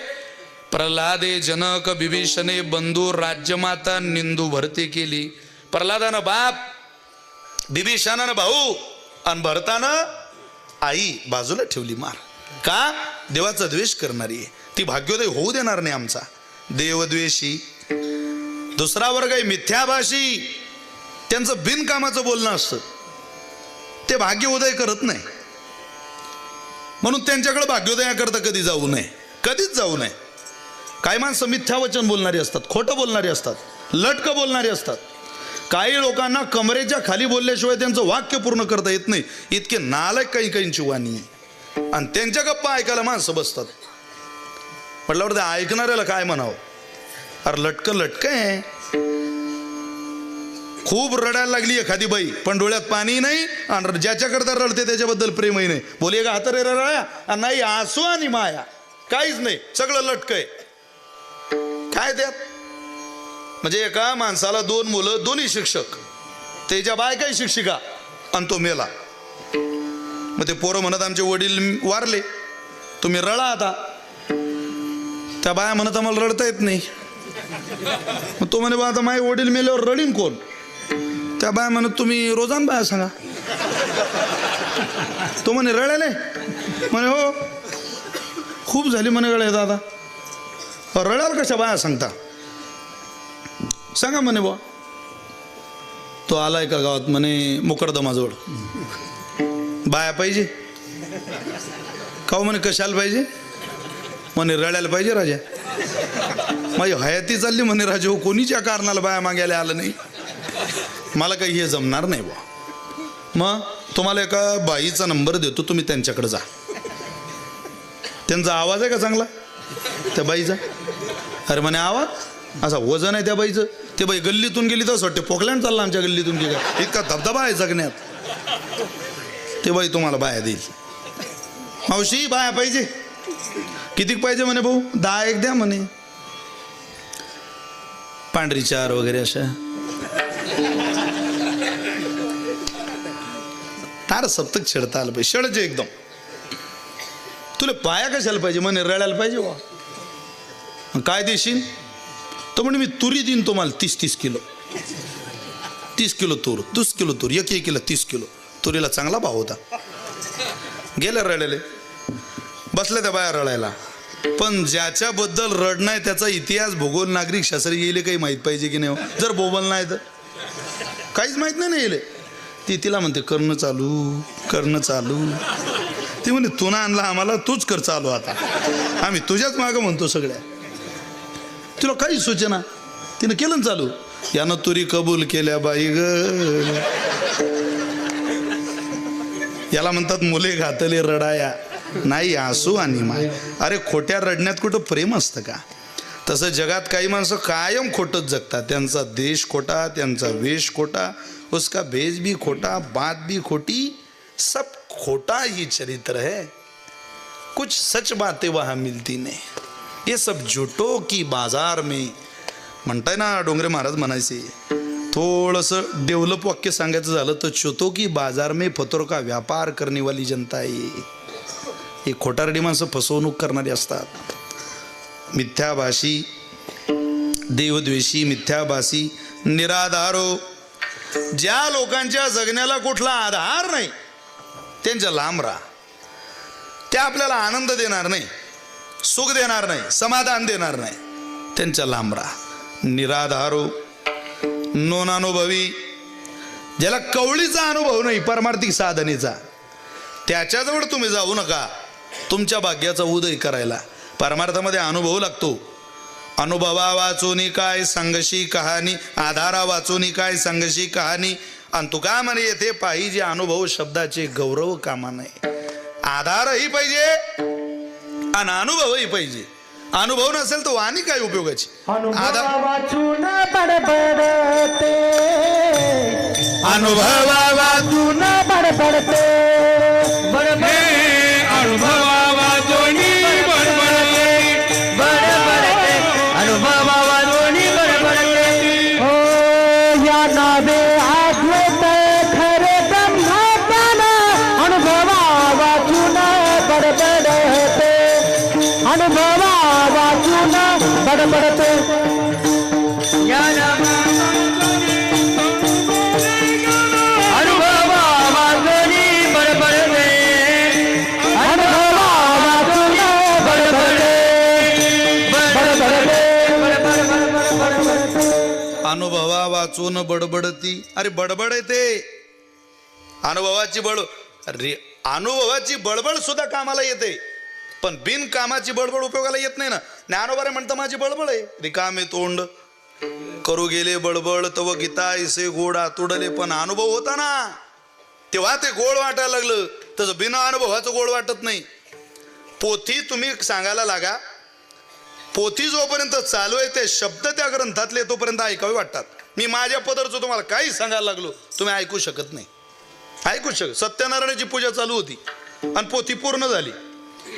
S2: प्रल्हादे जनक बिभीषणे बंधू राज्यमाता निंदू भरती केली. प्रल्हादानं बाप, बिभीषणानं भाऊ आणि भरतानं आई बाजूला ठेवली. मार का? देवाचा द्वेष करणारी आहे ती भाग्योदय होऊ देणार नाही आमचा. देवद्वेषी. दुसरा वर्ग आहे मिथ्याभाषी. त्यांचं बिनकामाचं बोलणं असतं, ते भाग्य उदय करत नाही. म्हणून त्यांच्याकडे भाग्योदयाकरता कधी जाऊ नये, कधीच जाऊ नये. काही माणसं मिथ्या वचन बोलणारी असतात, खोटं बोलणारी असतात, लटकं बोलणारी असतात. काही लोकांना कमरेच्या खाली बोलल्याशिवाय त्यांचं वाक्य पूर्ण करता येत नाही, इतके नालायक काही काहींची वाणी. आणि त्यांच्या गप्पा ऐकायला माणसं बसतात. म्हटल्यावर त्या ऐकणाऱ्याला काय म्हणावं? अरे लटकं आहे. खूप रडायला लागली एखादी बाई, पण डोळ्यात पाणी नाही आणि ज्याच्याकरता रडते त्याच्याबद्दल प्रेमही नाही. बोले का हात रे रळ्या, नाही आसू आणि माया, काहीच नाही, सगळं लटकं आहे. काय त्यात? म्हणजे एका माणसाला 2 मुलं, दोन्ही शिक्षक, त्याच्या बायकाही शिक्षिका, आणि तो मेला. मग ते पोरं म्हणत आमचे वडील वारले, तुम्ही रडा आता. त्या बाया म्हणत आम्हाला रडता येत नाही. मग तो म्हणे बा आता माझे वडील मेल्यावर रडीन कोण? त्या बाया म्हणत तुम्ही रोजान बाया सांगा. तो म्हणे रडायले? म्हणे हो, खूप झाली म्हणे रडाय दादा. रडाल कशा बाया सांगता? सांगा म्हणे बा. तो आलाय का गावात? म्हणे मुकरदमाजवळ. बाया पाहिजे का? म्हणे कशाला पाहिजे? म्हणे रडायला पाहिजे राजा. माझी हयाती चालली म्हणे राजा हो, कोणीच्या कारणाला बाया मागायला आलं नाही. मला काही हे जमणार नाही बा. मग तुम्हाला एका बाईचा नंबर देतो, तुम्ही त्यांच्याकडे जा. त्यांचा आवाज आहे का चांगला त्या बाईचा? अरे म्हणे आवाज असा वजन आहे त्या बाईचं. ते बाई गल्लीतून गेली तर वाटते पोकलँड चालला आमच्या गल्लीतून की काय, इतका धबधबा आहे जगण्यात. ते बाई तुम्हाला बाया देईल. मावशी बाया पाहिजे? किती पाहिजे म्हणे भाऊ? 10 एक द्या म्हणे. पांढरी 4 वगैरे अशा. तार सप्तक छेडता आलं पाहिजे, शेडचे एकदम. तुला पाया कशाला पाहिजे? म्हणे रडायला पाहिजे वा. काय देशील? तो म्हणे मी तुरी देईन तुम्हाला 30 किलो. 30 किलो तूर, 30 किलो तूर, एक किलो 30 किलो. तुरीला चांगला भाव होता. गेल्या रडायले, बसल्या त्या बाया रडायला. पण ज्याच्याबद्दल रडणं आहे त्याचा इतिहास, भूगोल, नागरिक शास्त्र येईल काही माहीत पाहिजे की नाही? जर बोबल नाही तर काहीच माहीत नाही येईल. ती तिला म्हणते करणं चालू. ती म्हणे तू ना आणला आम्हाला, तूच कर चालू आता, आम्ही तुझ्याच मागं म्हणतो सगळ्या. तुला काही सूचना? तिनं केलं चालू. यानं तुरी कबूल केल्या बाई ग. याला म्हणतात मुले घातले रडाया, नाही आसू आणि माय. अरे खोट्या रडण्यात कुठं प्रेम असतं का? तसं जगात काही माणसं कायम खोटच जगतात. त्यांचा देश खोटा, त्यांचा वेश खोटा, उसका भेष भी खोटा, बात भी खोटी, सब खोटा ही चरित्र है. कुछ सच बातें वहां मिलती नहीं, ये सब झूठों की बाजार में. म्हणताय ना डोंगरे महाराज म्हणायचे. थोडंसं डेव्हलप वाक्य सांगायचं झालं तर चोतो की बाजार में फतोर का व्यापार करने वाली जनता आहे. ही खोटारडी माणसं फसवणूक करणारी असतात. मिथ्याभाषी, देवद्वेषी, मिथ्याभाषी, निराधारो. ज्या लोकांच्या जगण्याला कुठला आधार नाही त्यांच्या लांब राहा. त्या आपल्याला आनंद देणार नाही, सुख देणार नाही, समाधान देणार नाही, त्यांच्या लांब राहा. निराधारो, नोनानुभवी, ज्याला कवळीचा अनुभव नाही परमार्थिक साधनेचा, त्याच्याजवळ तुम्ही जाऊ नका. तुमच्या भाग्याचा उदय करायला परमार्थामध्ये अनुभव लागतो. अनुभवा वाचूनी काय सांगशी कहाणी, आधारा वाचूनी काय सांगशी कहाणी. आणि तू का म्हणे येथे पाहिजे अनुभव शब्दाचे गौरव कामा नाही. आधारही पाहिजे आणि अनुभवही पाहिजे. अनुभव नसेल तर वाणी काय उपयोगाची?
S3: अनुभवा वाचून बडबडते,
S2: अनुभवा
S3: वाचून बडबडते,
S4: अनुभवा वाचोनी बडबडते,
S3: अनुभवा वाचून बडबडते. हो या नावे आठवत खरे ब्रह्मज्ञान, अनुभवा वाचून बडबडते, अनुभवा वाचून बडबडते. अनुभवा वाचून बडबडते, अनुभवा वाचून बडबडते, बडबडते.
S2: अनुभवा वाचून बडबडती. अरे बडबड येते, अनुभवाची बड. अरे अनुभवाची बळबळ सुद्धा कामाला येते, पण बिनकामाची बळबळ उपयोगाला येत नाही ना. ज्ञानोबा म्हणतं माझी बळबळ आहे, रिकामे तोंड करू गेले बळबळ तव गीता ऐसे गोड आतुडले. पण अनुभव होता ना तेव्हा ते गोड वाटायला लागलं. तसं बिना अनुभवाचं गोड वाटत नाही. पोथी तुम्ही सांगायला लागा, पोथी जोपर्यंत चालू आहे ते शब्द त्या ग्रंथातले तोपर्यंत ऐकावे वाटतात. मी माझ्या पदरचं तुम्हाला काही सांगायला लागलो तुम्ही ऐकू शकत नाही, ऐकू शकत. सत्यनारायणाची पूजा चालू होती आणि पोथी पूर्ण झाली.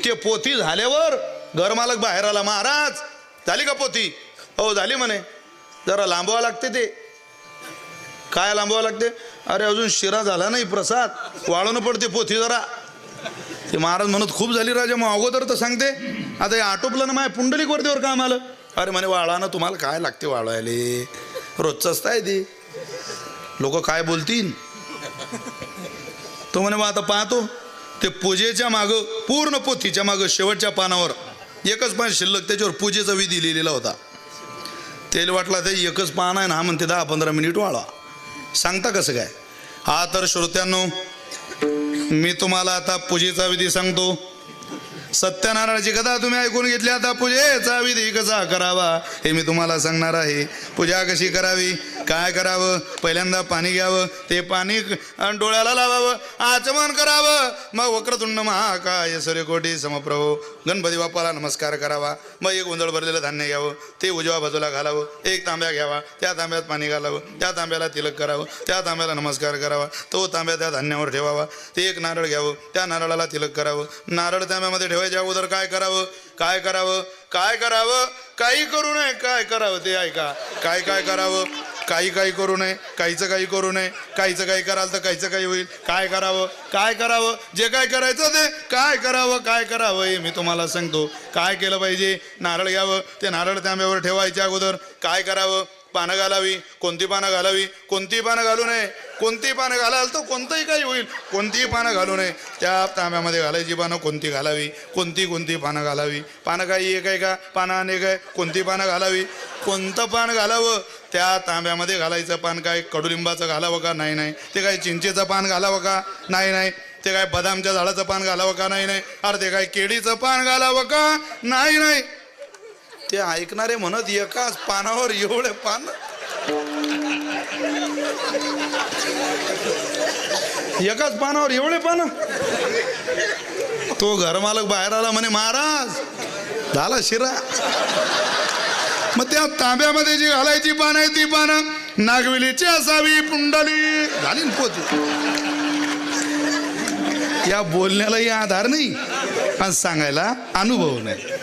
S2: ते पोथी झाल्यावर घरमालक बाहेर आला, महाराज झाली का पोथी? हो झाली म्हणे. जरा लांबवा लागते. ते काय लांबवा लागते? अरे अजून शिरा झाला नाही, प्रसाद वाळवणं पडते पोथी जरा. ते महाराज म्हणत खूप झाली राजा, मग अगोदर तर सांगते. आता हे आटोपलं ना माझ्या पुंडलिक वरतीवर काम आलं. अरे म्हणे वाळा ना, तुम्हाला काय लागते वाळवायले, रोजचंच आहे ते, लोक काय बोलतील. तो म्हणे मग आता पाहतो. ते पूजेच्या मागं पूर्ण पोथीच्या मागं शेवटच्या पानावर एकच पान शिल्लक, त्याच्यावर पूजेचा विधी लिहिलेला होता. तेल वाटला ते एकच पान आहे ना, हा म्हणते 10-15 मिनिट वाळवा. सांगता कसं काय? हा तर श्रोत्यांनो मी तुम्हाला आता पूजेचा विधी सांगतो. सत्यनारायणाची कथा तुम्ही ऐकून घेतली. आता पूजेचा विधी कसा करावा हे मी तुम्हाला सांगणार आहे. पूजा कशी करावी, काय करावं? पहिल्यांदा पाणी घ्यावं, ते पाणी डोळ्याला लावावं, आचमन करावं. मग वक्रतुंड महाकाय सूर्यकोटी समप्रभो गणपती बाप्पाला नमस्कार करावा. मग एक गोंधळ भरलेलं धान्य घ्यावं, ते उजव्या बाजूला घालावं. एक तांब्या घ्यावा, त्या तांब्यात पाणी घालावं, त्या तांब्याला तिलक करावं, त्या तांब्याला नमस्कार करावा. तो तांब्या त्या धान्यावर ठेवावा. ते एक नारळ घ्यावं, त्या नारळाला तिलक करावं. नारळ तांब्यामध्ये ठेवायच्या अगोदर काय करावं, काय करावं, काय करावं? काही करू नये. काय करावं ते ऐका. काय काय करावं? काही काही करू नये, काहीचं काही करू नये. काहीचं काही कराल तर काहीचं काही होईल. काय करावं, काय करावं? जे काय करायचं ते काय करावं, काय करावं हे मी तुम्हाला सांगतो. काय केलं पाहिजे? नारळ घ्यावं, ते नारळ तांब्यावर ठेवायच्या अगोदर काय करावं? पानं घालावी. कोणती पानं घालावी? कोणती पानं घालू नये. कोणती पानं घालाल तर कोणतंही काही होईल. कोणतीही पानं घालू नये. त्या तांब्यामध्ये घालायची पानं कोणती घालावी, कोणती पानं घालावी. पानं काही एक आहे का? पानं अनेक आहे. कोणती पानं घालावी, कोणतं पान घालावं? त्या तांब्यामध्ये घालायचं पान काय कडुलिंबाचं घालावं का? नाही नाही. ते काय चिंचेचं पान घालावं का? नाही नाही. ते काय बदामच्या झाडाचं पान घालावं का? नाही नाही. अरे ते काय केळीचं पान घालावं का? नाही नाही. ते ऐकणारे म्हणत एकाच पानावर एवढे पान, एकाच पानावर एवढे पान. तो घरमालक बाहेर आला, म्हणे महाराज झाला शिरा. मग त्या तांब्यामध्ये जी घालायची पानं आहे ती पानं नागवेलीची असावी, पुंडली झाली ना पोथी. या बोलण्यालाही आधार नाही आणि सांगायला अनुभव नाही.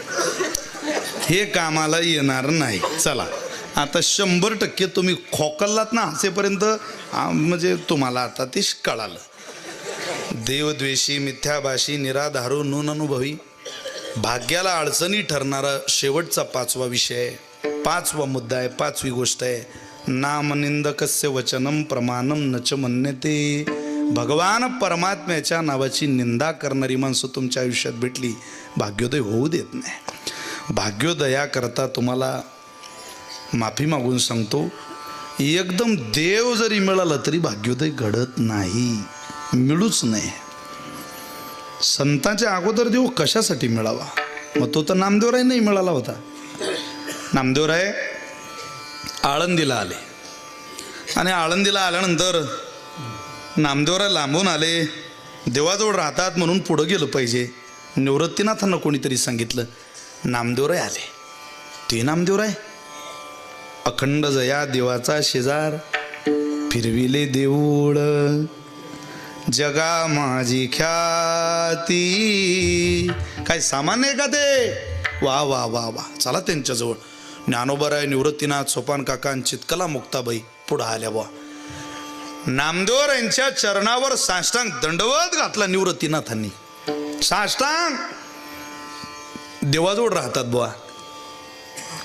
S2: हे कामाला येणार नाही. चला आता 100% तुम्ही खोकललात ना असेपर्यंत, म्हणजे तुम्हाला आता ते कळालं. देवद्वेषी, मिथ्याभाषी, निराधारू, नून अनुभवी, भाग्याला अडचणी ठरणारा शेवटचा 5वा विषय, 5वा मुद्दा आहे, 5वी गोष्ट आहे. नामनिंदकस्य वचनम प्रमाणम नच मन्यते. भगवान परमात्म्याच्या नावाची निंदा करणारी माणसं तुमच्या आयुष्यात भेटली, भाग्योदय होऊ देत नाही. भाग्योदया करता तुम्हाला माफी मागून सांगतो, एकदम देव जरी मिळाला तरी भाग्योदय घडत नाही, मिळूच नाही. संतांच्या अगोदर देव कशासाठी मिळावा? मग तो तर नामदेवराय नाही मिळाला होता. नामदेवराय आळंदीला आले आणि आळंदीला आल्यानंतर नामदेवराय लांबून आले. देवाजवळ राहतात म्हणून पुढं गेलं पाहिजे. निवृत्तीनाथांना कोणीतरी सांगितलं. नामदेवराय आले. ते नामदेवराय अखंड जया देवाचा शेजार, फिरविले देऊळ जगा माझी ख्याती. काय सामान्य आहे का ते? वा वा वा वा. चला त्यांच्याजवळ. ज्ञानोबराय, निवृत्तीनाथ, सोपान काका, चितकला मुक्ताबाई पुढं आल्या. बुवा नामदेवरायांच्या चरणावर साष्टांग दंडवत घातला निवृत्तीनाथांनी. साष्टांग. देवाजवळ राहतात बुवा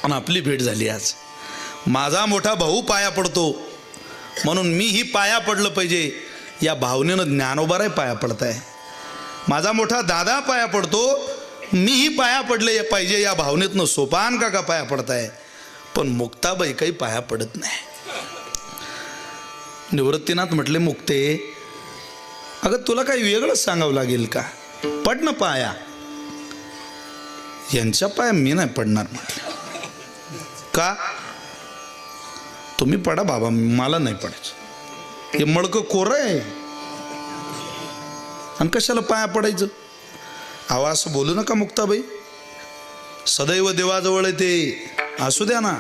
S2: आणि आपली भेट झाली आज. माझा मोठा भाऊ पाया पडतो म्हणून मीही पाया पडलं पाहिजे या भावनेनं ज्ञानोबाराय पाया पडताय. माझा मोठा दादा पाया पडतो, मीही पाया पडले पाहिजे या भावनेतनं सोपान काका पाया पडताय. पण मुक्ताबाई काही पाया पडत नाही. निवृत्तीनाथ म्हटले, मुक्ते अगं तुला काही वेगळंच सांगावं लागेल का? पड ना पाया. यांच्या पाया मी नाही पडणार म्हटलं. का? तुम्ही पडा बाबा, मला नाही पडायचं. हे मळकं कोरं आहे आणि कशाला पाया पडायचं? आवाज बोलू नका मुक्ताबाई, सदैव देवाजवळ आहे ते. असू द्या ना,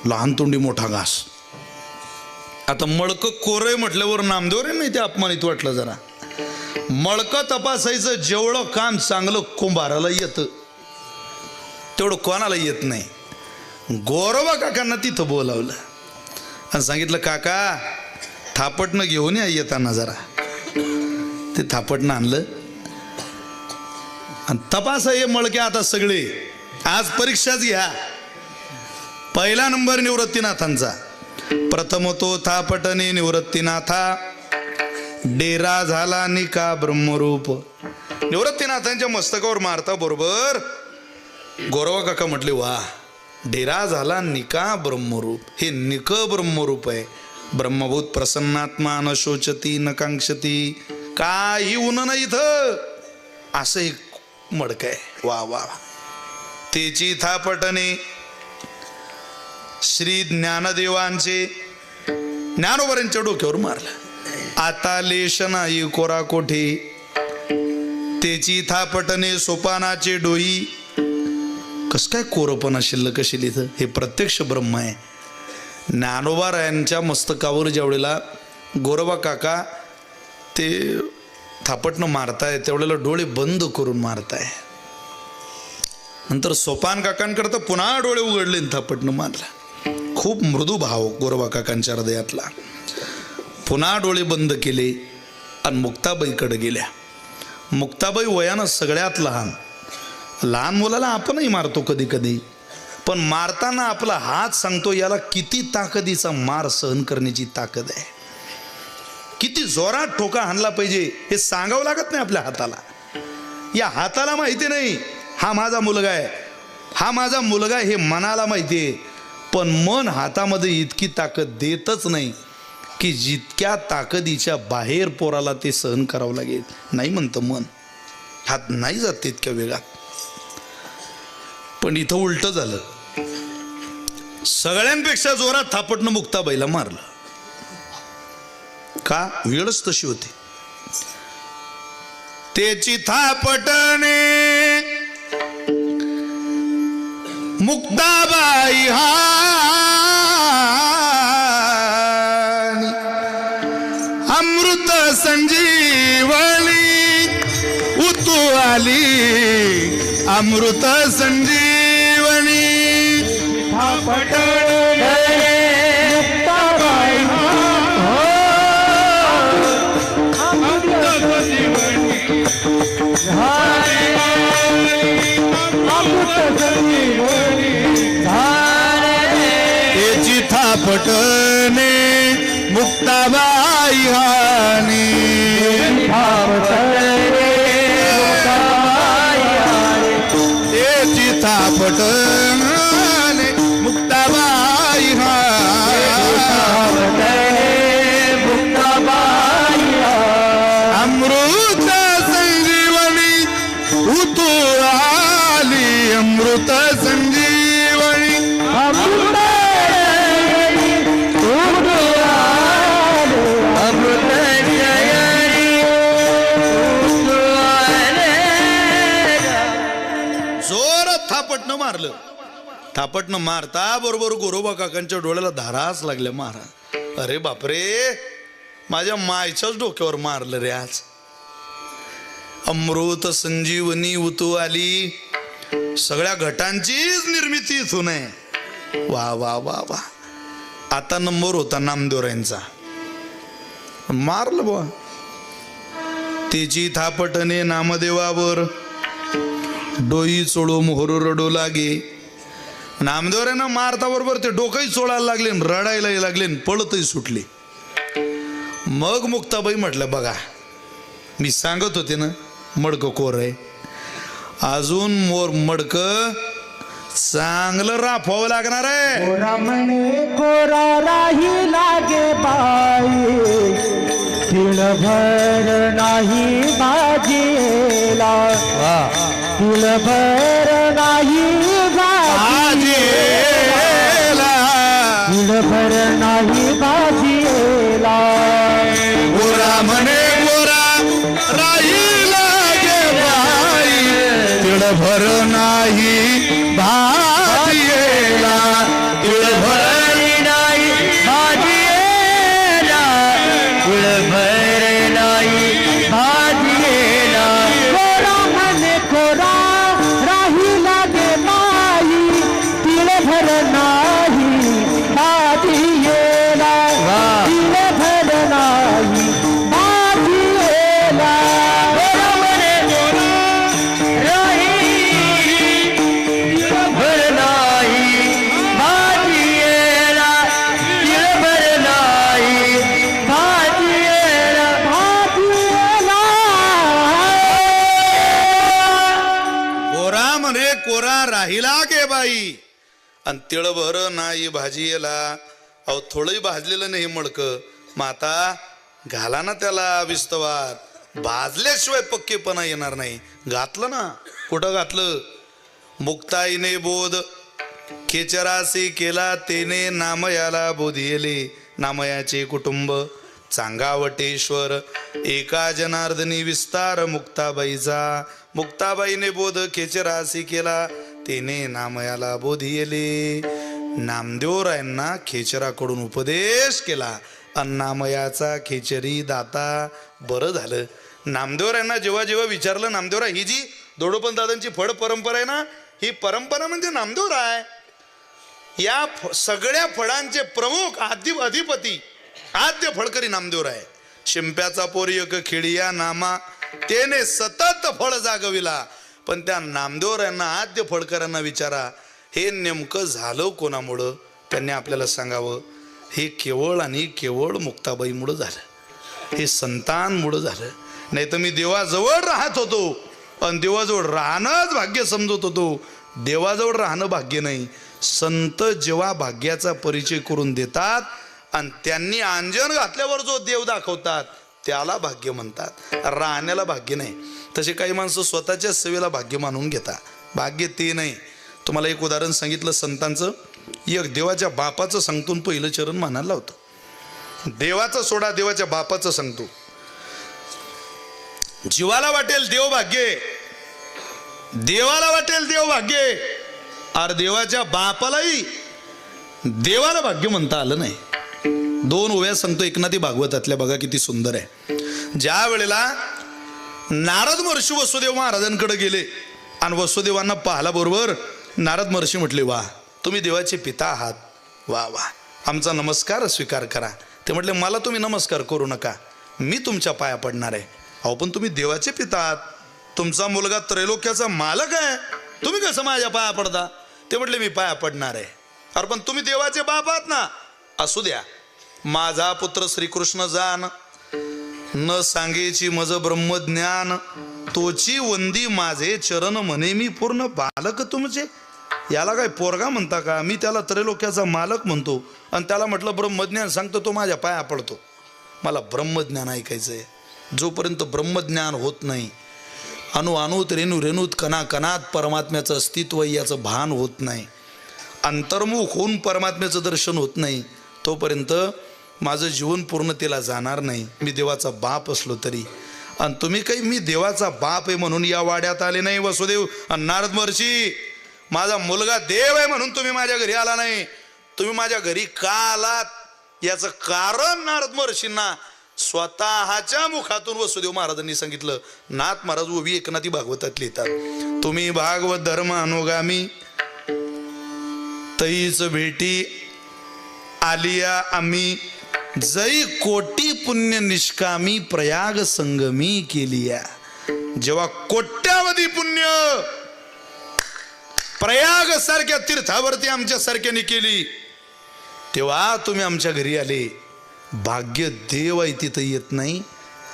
S2: लहान तोंडी मोठा घास. आता मळकं कोरय म्हटल्यावर नामदेव रे नाही ते अपमानित वाटलं जरा. मळकं तपासायचं जेवढं काम चांगलं कुंभाराला येतं तेवढं कोणाला येत नाही. गोरोबा काकांना तिथं बोलावलं आणि सांगितलं, काका थापटणं घेऊन या येताना जरा. ते थापटणं आणलं आणि तपासा हे मळके आता सगळे. आज परीक्षाच घ्या. पहिला नंबर निवृत्तीनाथांचा. प्रथम तो थापटणे निवृत्तीनाथा, डेरा झाला निका ब्रह्मरूप. निवृत्तीनाथांच्या मस्तकावर मारता बरोबर गोरवा काका म्हटले, वा, डेरा झाला निका ब्रह्मरूप. हे निक ब्रह्मरूप आहे. ब्रह्मभूत प्रसन्नात्मा न शोचती न कांक्षती. काही ऊन नाही इथं, असं एक मडक आहे. वा वा. तेची थापटणे श्री ज्ञानदेवांचे ज्ञानोबरांच्या डोक्यावर मारलं. आता लेश नाही कोरा कोठे. तेची थापटणे सोपानाचे डोई. कस काय कोरपणा शिल्लक असेल इथं? हे प्रत्यक्ष ब्रह्म आहे. ज्ञानोबरायांच्या मस्तकावर ज्या वेळेला गोरोबा काका ते थापटणं मारताय त्यावेळेला डोळे बंद करून मारताय. नंतर सोपान काकांकरता पुन्हा डोळे उघडले आणि थापटणं मारलं. खूप मृदू भाव गोरोबा काकांच्या हृदयातला. पुन्हा डोळे बंद केले आणि मुक्ताबाईकडे गेल्या. मुक्ताबाई वयानं सगळ्यात लहान. लहान मुलाला आपणही मारतो कधी कधी, पण मारताना आपला हात सांगतो याला किती ताकदीचा मार सहन करण्याची ताकद आहे. किती जोरात ठोका हाणला पाहिजे हे सांगावं लागत नाही आपल्या हाताला. या हाताला माहिती नाही हा माझा मुलगा आहे, हा माझा मुलगा आहे, हे मनाला माहिती आहे. पण मन हातामध्ये इतकी ताकद देतच नाही की जितक्या ताकदीच्या बाहेर पोराला ते सहन करावं लागेल. नाही म्हणतं मन, हात नाही जात तितक्या वेगात. पण इथं उलट झालं. सगळ्यांपेक्षा जोरात थापटणं मुक्ताबाईला मारलं. का? वेळच तशी होती. तेची थापटणे मुक्ताबाई अमृत संजीवनी उतू आली. अमृत संजीवनी
S3: थापटणे मुक्ताबाई
S2: तेची थापटणे मुक्ताबाई हानी. तेची थापटणे मुक्ताबाई अमृत संजीवनी उतू आली. अमृत संजीवनी जोरात थापटणं मारलं. थापटणं मारता बरोबर गोरोबा काकांच्या डोळ्याला धाराच लागल्या. महाराज, अरे बापरे, माझ्या मायच्याच डोक्यावर मारलं रे आज. अमृत संजीवनी उतू आली. सगळ्या घटांचीच निर्मिती इथून आहे. वा वा वा वा. आता नंबर होता नामदेवरायांचा. मारलं बुवा. तेची थापटणे नामदेवावर डोई चोळो मोहर रडू लागे. नामदेवरांना मारता बरोबर ते डोकंही चोळायला लागले, रडायलाही लागले, पळतही सुटले. मग मुक्ताबाई म्हटलं, बघा मी सांगत होते ना मडकं कोर आहे. अजून मोर मडकं चांगलं राफावं लागणार आहे.
S3: कोरा म्हणे कोरा राही लागे बाई तिळभर नाही भाजीला तिळभर नाही भाजीला तिळभर नाही भाजीला
S2: गोरा म्हणे गोरा राहिला गे बाई तिळभर नाही भाजीला तिळभर
S3: नाही भाजीला तिळभर नाही भाजीला कोरा म्हणे कोरा राही लागे बाई तिळभर नाही भाजीला तिळभर नाही भाजीला कोरा म्हणे कोरा राही तिळभर नाही भाजीला तिळभर नाही भाजीला भाजीला
S2: गोरा म्हणे कोरा राहिला गे बाई आणि तिळभर नाही भाजीला. अहो थोडंही भाजलेलं नाही मडक माता घाला ना त्याला विस्तवात. भाजल्याशिवाय पक्केपणा येणार नाही. घातलं ना. कुठं घातलं? मुक्ताईने बोध खेचरासी केला तेने नामयाला बोधिले नामयाचे कुटुंब चांगावटेश्वर एका जनार्दनी विस्तार मुक्ताबाईचा. मुक्ताबाईने बोध खेचरासी केला तेने नामयाला बोधिले. नामदेवरायांना खेचराकडून उपदेश केला. अन्नामयाचा खेचरी दाता. बरं झालं नामदेवरायांना जेव्हा जेव्हा विचारलं नामदेवरा ही जी दोडोपंत दादांची फळ परंपरा आहे ना ही परंपरा म्हणजे नामदेवराय. या सगळ्या फळांचे प्रमुख अधिपती आद्य फळकरी नामदेवराय. शिंप्याचा पोर एक खिडिया नामा तेने सतत फळ जागविला. पण त्या नामदेवरायांना आद्य फळकरांना विचारा हे नेमकं झालं कोणामुळं? त्यांनी आपल्याला सांगावं. हे केवळ आणि केवळ मुक्ताबाईमुळं झालं. हे संतांमुळं झालं. नाही तर मी देवाजवळ राहत होतो आणि देवाजवळ राहणंच भाग्य समजत होतो. देवाजवळ राहणं भाग्य नाही. संत जेव्हा भाग्याचा परिचय करून देतात आणि त्यांनी अंजन घातल्यावर जो देव दाखवतात त्याला भाग्य म्हणतात. राहण्याला भाग्य नाही. तसे काही माणसं स्वतःच्या सेवेला भाग्य मानून घेतात. भाग्य ते नाही. तुम्हाला एक उदाहरण सांगितलं संतांचं. एक देवाच्या बापाचं सांगतो पहिलं चरण मानायला लावतो. देवाचं सोडा देवाच्या बापाचं सांगतो. जीवाला वाटेल देव भाग्य देवाला वाटेल देव भाग्य अरे देवाच्या बापालाही देवाला भाग्य म्हणता आलं नाही. दोन ओव्या सांगतो एकनाथी भागवतातल्या. बघा किती सुंदर आहे. ज्या वेळेला नारद महर्षी वसुदेव महाराजांकडे गेले आणि वसुदेवांना पाहला बरोबर नारद महर्षी म्हटले वा तुम्ही देवाचे पिता आहात. वा वा आमचा नमस्कार स्वीकार करा. ते म्हटले मला तुम्ही नमस्कार करू नका मी तुमच्या पाया पडणार आहे. अहो पण तुम्ही देवाचे पिता आहात. तुमचा मुलगा त्रैलोक्याचा मालक आहे. तुम्ही कसं माझ्या पाया पडता? ते म्हटले मी पाया पडणार आहे. अरे पण तुम्ही देवाचे बाप आहात ना. असू द्या. माझा पुत्र श्रीकृष्ण जान न सांगेची मज ब्रह्मज्ञान तोची वंदी माझे चरण म्हणे मी पूर्ण बालक तुमचे. याला काय पोरगा म्हणता का? मी त्याला त्रैलोक्याचा मालक म्हणतो आणि त्याला म्हटलं ब्रह्मज्ञान सांगतो तो माझ्या पाया पडतो. मला ब्रह्मज्ञान ऐकायचंय. जोपर्यंत ब्रह्मज्ञान होत नाही अणुत रेणू रेणूत कणा कणात परमात्म्याचं अस्तित्व याचं भान होत नाही अंतर्मुख होऊन परमात्म्याचं दर्शन होत नाही तोपर्यंत माझं जीवन पूर्णतेला जाणार नाही. मी देवाचा बाप असलो तरी. आणि तुम्ही काही मी देवाचा बाप आहे म्हणून या वाड्यात आले नाही वसुदेव आणि नारद महर्षी. माझा मुलगा देव आहे म्हणून तुम्ही माझ्या घरी आला नाही. तुम्ही माझ्या घरी का आलात याचं कारण नारद महर्षींना स्वतःच्या मुखातून वसुदेव महाराजांनी सांगितलं. नाथ महाराज ओवी एकनाथी भागवतात लिहितात. तुम्ही भागवत धर्म अनुगामी तईच भेटी आलिया आम्ही जई कोटी पुण्य निष्कामी प्रयाग संगमी केलिया. जेव्हा कोट्यावधी पुण्य प्रयाग सारख्या तीर्थावरती आमच्या सारख्याने केली तेव्हा तुम्ही आमच्या घरी आले. भाग्य देव आहे तिथं येत नाही.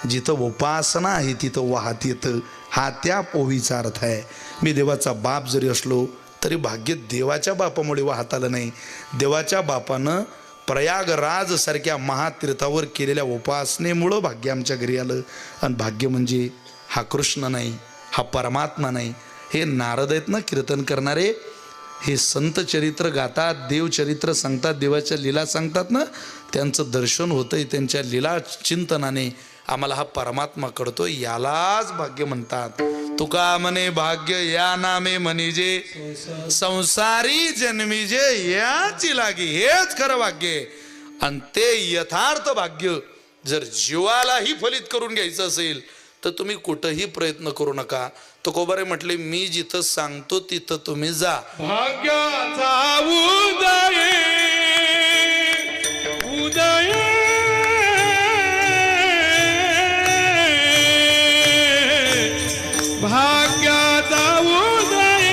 S2: जिथं उपासना आहे तिथं वाहत येतं. हा त्या ओवीचा अर्थ आहे. मी देवाचा बाप जरी असलो तरी भाग्य देवाच्या बापामुळे वाहत आलं नाही. देवाच्या बापानं प्रयागराज सारख्या महातीर्थावर केलेल्या उपासनेमुळं भाग्य आमच्या घरी आलं. आणि भाग्य म्हणजे हा कृष्ण नाही, हा परमात्मा नाही. हे नारद आहेत ना कीर्तन करणारे, हे संत चरित्र गातात, देवचरित्र सांगतात, देवाच्या लीला सांगतात ना, त्यांचं दर्शन होतंय. त्यांच्या लीला चिंतनाने आम्हाला हा परमात्मा कळतो. यालाच भाग्य म्हणतात. तुका म्हणे भाग्य या नामे म्हणिजे संसारी जन्मीजे याची लागी. हेच खरं भाग्य. आणि ते यथार्थ भाग्य जर जीवालाही फलित करून घ्यायचं असेल तर तुम्ही कुठंही प्रयत्न करू नका. तुकोबारे म्हटले, मी जिथं सांगतो तिथं तुम्ही जा.
S4: भाग्याचा उदय उदय भाग्याचा उदय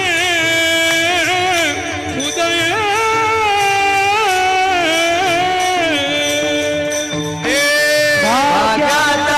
S4: उदय
S3: भाग्याचा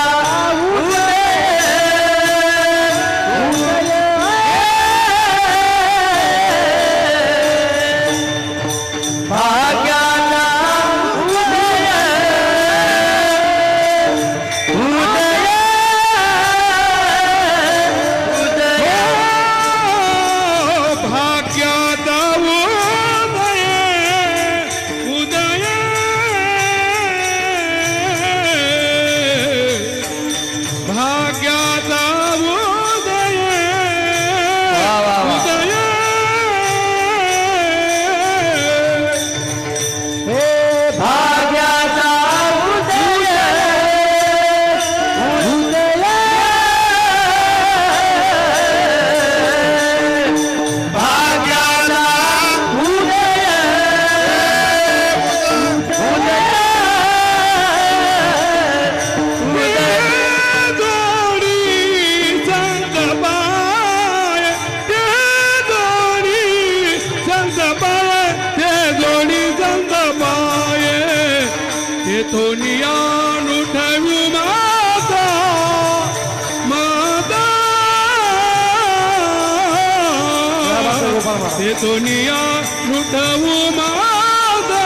S4: दुनिया लुटवू माझा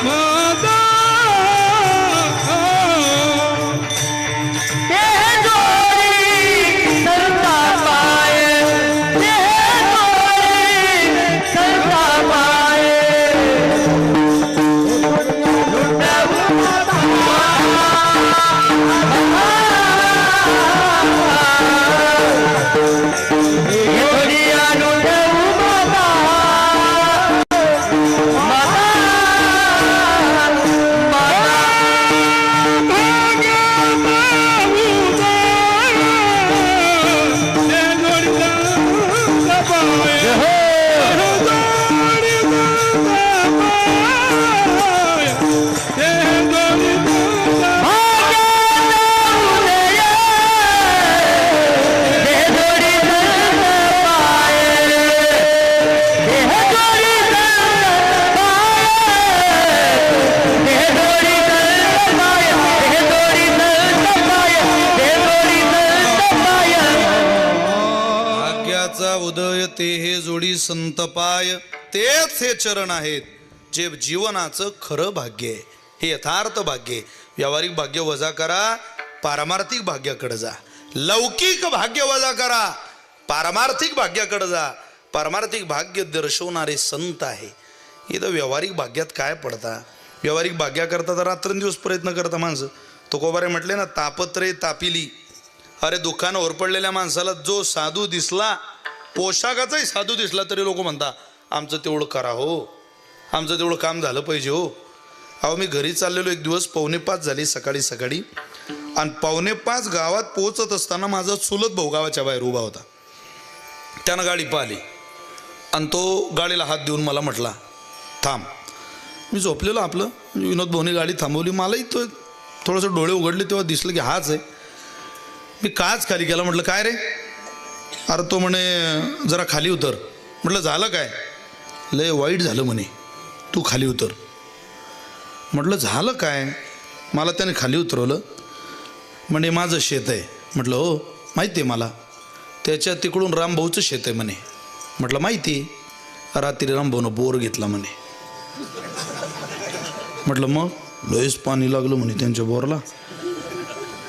S4: माझा
S2: उदय ते हे जोडी संतपाय. तेच हे चरण आहेत जे जीवनाचं खरं भाग्य आहे. हे यथार्थ भाग्य आहे. व्यावहारिक भाग्य वजा करा, पारमार्थिक भाग्याकडे जा. लौकिक भाग्य वजा करा, पारमार्थिक भाग्याकडे जा. पारमार्थिक भाग्य दर्शवणारे संत आहे. इथं व्यावहारिक भाग्यात काय पडता? व्यावहारिक भाग्याकरता तर रात्रंदिवस प्रयत्न करता माणसं. तुकोबारे म्हटले ना, तापत्रे तापिली. अरे दुःखानं ओरपडलेल्या माणसाला जो साधू दिसला, पोशाखाचाही साधू दिसला, तरी लोक म्हणता आमचं तेवढं करा हो, आमचं तेवढं काम झालं पाहिजे हो. अहो मी घरी चाललेलो, एक दिवस 4:45 झाली सकाळी सकाळी, आणि 4:45 गावात पोहोचत असताना माझा चुलत भाऊ गावाच्या बाहेर उभा होता. त्यानं गाडी पाहिली आणि तो गाडीला हात देऊन मला म्हटला थांब. मी झोपलेलो आपलं, विनोद भाऊनी गाडी थांबवली. मलाही तो थोडंसं डोळे उघडले तेव्हा दिसलं की हाच आहे. मी काच खाली केला. म्हटलं काय रे? अरे तो म्हणे जरा खाली उतर. म्हटलं झालं काय? लय वाईट झालं म्हणे, तू खाली उतर. म्हटलं झालं काय? मला त्याने खाली उतरवलं. म्हणे माझं शेत आहे. म्हटलं हो माहिती आहे मला, त्याच्या तिकडून रामभाऊचं शेत आहे म्हणे. म्हटलं माहिती. रात्री रामभाऊनं बोर घेतला म्हणे. म्हटलं मग? लयच पाणी लागलं म्हणे त्यांच्या बोरला.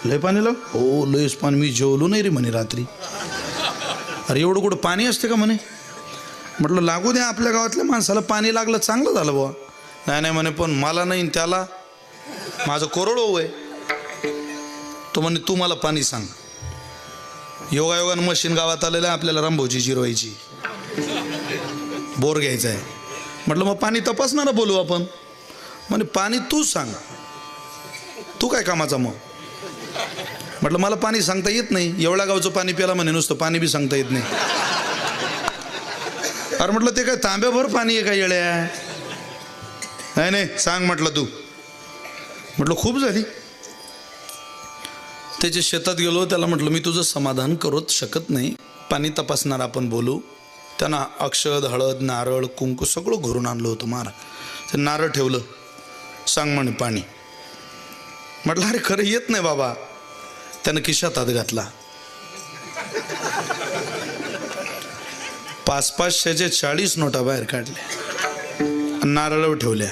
S2: लय पाणी लाग? हो लयच पाणी. मी जेवलो नाही रे म्हणे रात्री. अरे एवढं कुठं पाणी असते का म्हणे. म्हटलं लागू द्या, आपल्या गावातल्या माणसाला पाणी लागलं चांगलं झालं बुवा. नाही नाही म्हणे, पण मला नाही त्याला, माझं करोडो आहे. तो म्हणे तू मला पाणी सांग. योगायोगानं मशीन गावात आलेलं आहे, आपल्याला रामभाऊची जिरवायची, बोर घ्यायचा आहे. म्हटलं मग पाणी तपासणार बोलू आपण. म्हणे पाणी तूच सांग, तू काय कामाचा मग. म्हटलं मला पाणी सांगता येत नाही. एवढ्या गावचं पाणी प्याला म्हणे, नुसतं पाणी बी सांगता येत नाही. अरे म्हटलं ते काय तांब्याभर पाणी आहे का येड्या. नाही नाही सांग म्हटलं तू. म्हटलं खूप झाली. त्याच्या शेतात गेलो. त्याला म्हटलं मी तुझं समाधान करूच शकत नाही, पाणी तपासणार आपण बोलू. त्यांना अक्षद, हळद, नारळ, कुंकू सगळं घरून आणलं होतं महाराज. ते नारळ ठेवलं. सांग म्हणे पाणी. म्हटलं अरे खरं येत नाही बाबा. त्यानं खिशात हात घातला. 500-500च्या 40 नोटा बाहेर काढल्या, नारळावर ठेवल्या.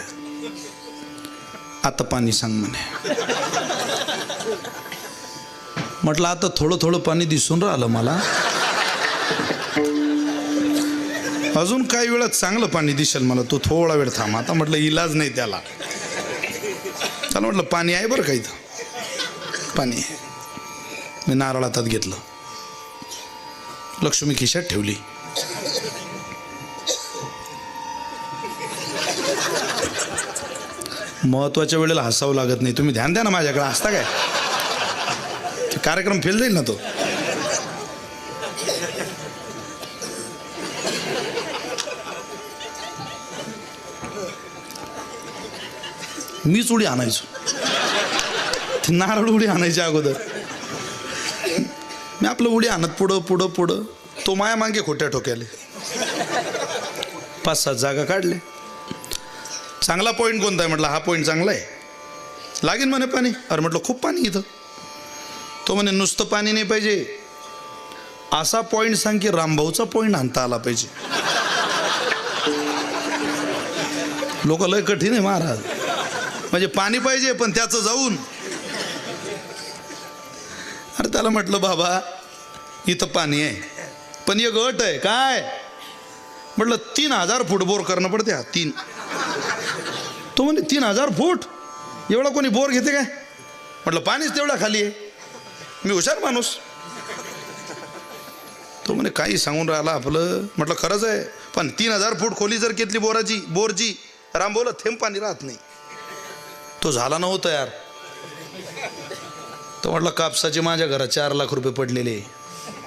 S2: आता पाणी सांग म्हणे. म्हटलं आता थोडं थोडं पाणी दिसून राहिलं मला, अजून काही वेळात चांगलं पाणी दिसेल मला, तू थोडा वेळ थांब. आता म्हटलं इलाज नाही त्याला. त्याला म्हटलं पाणी आहे बरं का इथं, पाणी आहे. मी नारळ हातात घेतलं, लक्ष्मी खिशात ठेवली. महत्वाच्या वेळेला हसावं लागत नाही. तुम्ही ध्यान द्या ना माझ्याकडे. हसता काय, कार्यक्रम फेल जाईल ना तो. मीच उडी आणायचो. ती नारळ उडी आणायच्या अगोदर मी आपलं उडी आणत पुढं पुढं पुढं. तो माया मागे खोट्या ठोक्याले 5-7 जागा काढले. चांगला पॉईंट कोणता आहे म्हटलं, हा पॉईंट चांगला आहे, लागेल म्हणे पाणी. अरे म्हटलं खूप पाणी इथं. तो म्हणे नुसतं पाणी नाही पाहिजे, असा पॉईंट सांग की रामभाऊचा पॉईंट आणता आला पाहिजे. लोक लय कठीण आहे महाराज. म्हणजे पाणी पाहिजे पण त्याचं जाऊन. अरे त्याला म्हटलं बाबा इथं पाणी आहे पण एक अट आहे. काय म्हटलं 3000 फूट बोर करणं पडते. हा 3. तो म्हणे 3000 फूट एवढा कोणी बोर घेते काय. म्हटलं पाणीच तेवढा खाली आहे. मी हुशार माणूस. तो म्हणे काही सांगून राहिला आपलं. म्हटलं खरंच आहे, पण 3000 फूट खोली जर घेतली बोरची रामभाऊला थेंब पाणी राहत नाही. तो झाला नव्हता यार. तो म्हटलं कापसाचे माझ्या घरात 4 लाख रुपये पडलेले.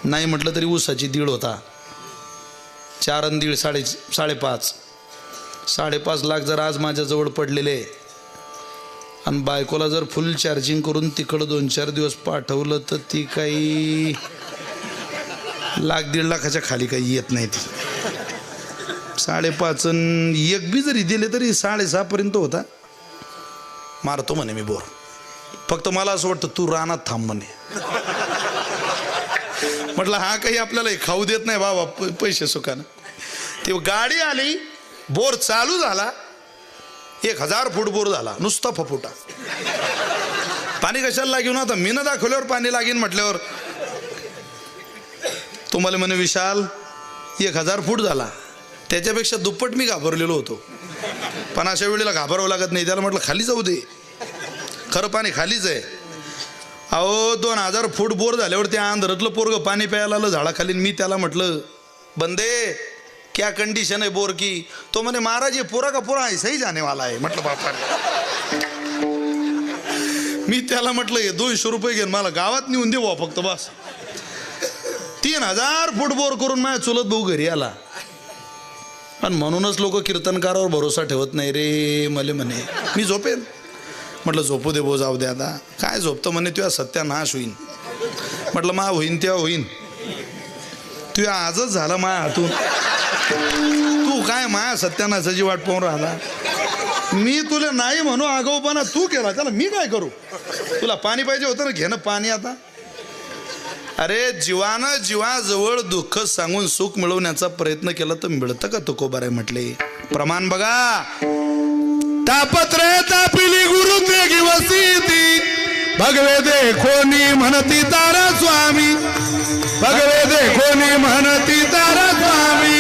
S2: नाही म्हटलं तरी ऊसाची 1.5 होता. 4 आणि 1.5 5.5 लाख जर आज माझ्याजवळ पडलेले, आणि बायकोला जर फुल चार्जिंग करून तिकडं 2-4 दिवस पाठवलं तर ती काही 1-1.5 लाखाच्या खाली काही येत नाही. ती 5.5 आणि 1 बी जरी दिले तरी 6.5 पर्यंत होता. मारतो म्हणे मी बोर. फक्त मला असं वाटतं तू रानात थांब म्हणे. म्हटलं हा काही आपल्याला खाऊ देत नाही बाबा पैसे सुखानं. ती गाडी आली, बोर चालू झाला, 1000 फूट बोर झाला नुसता फफुटा. पाणी कशाला लागेल आता, मी न दाखवल्यावर पाणी लागेल म्हटल्यावर. तुम्हाला म्हणे विशाल 1000 फूट झाला, त्याच्यापेक्षा दुप्पट मी घाबरलेलो होतो. पण अशा वेळेला घाबरावं लागत नाही. त्याला म्हटलं खाली जाऊ दे, खरं पाणी खालीच आहे. अहो 2000 फूट बोर झाल्यावर त्या आंध्रातलं पोरगं पाणी प्यायला आलं झाडाखाली. मी त्याला म्हटलं बंदे क्या कंडिशन है बोर की. तो म्हणे महाराज ये पूरा का पूरा ऐसा ही जाने वाला है. म्हटलं बापा. मी त्याला म्हटलं हे 200 रुपये घेऊन मला गावात नेऊन दे फक्त बस. 3000 फूट बोर करून माझ्या चुलत भाऊ घरी आला. आणि म्हणूनच लोक कीर्तनकारावर भरोसा ठेवत नाही रे. मले म्हणे मी झोपेन. म्हटलं झोपू दे भाऊ, जाऊ दे आता. काय झोपतं म्हणे तुझ्या सत्यानाश होईन. म्हटलं मा होईन तेव्हा होईन. तुझ्या आजच झालं माया हातून. तू काय माया सत्यानाशाची वाट पाहून राहिला. मी तुला नाही म्हणू आगाऊपणा तू केला, त्याला मी काय करू. तुला पाणी पाहिजे होतं ना, घे ना पाणी आता. अरे जीवानं जीवाजवळ दुःख सांगून सुख मिळवण्याचा प्रयत्न केला तर मिळतं का तुकोबाराय म्हटले. प्रमाण बघा. तापत्रय तापिली गुरु तेगी वसीती भगवे देखोनी म्हणती तारा स्वामी भगवे देखोनी म्हणती तारा स्वामी.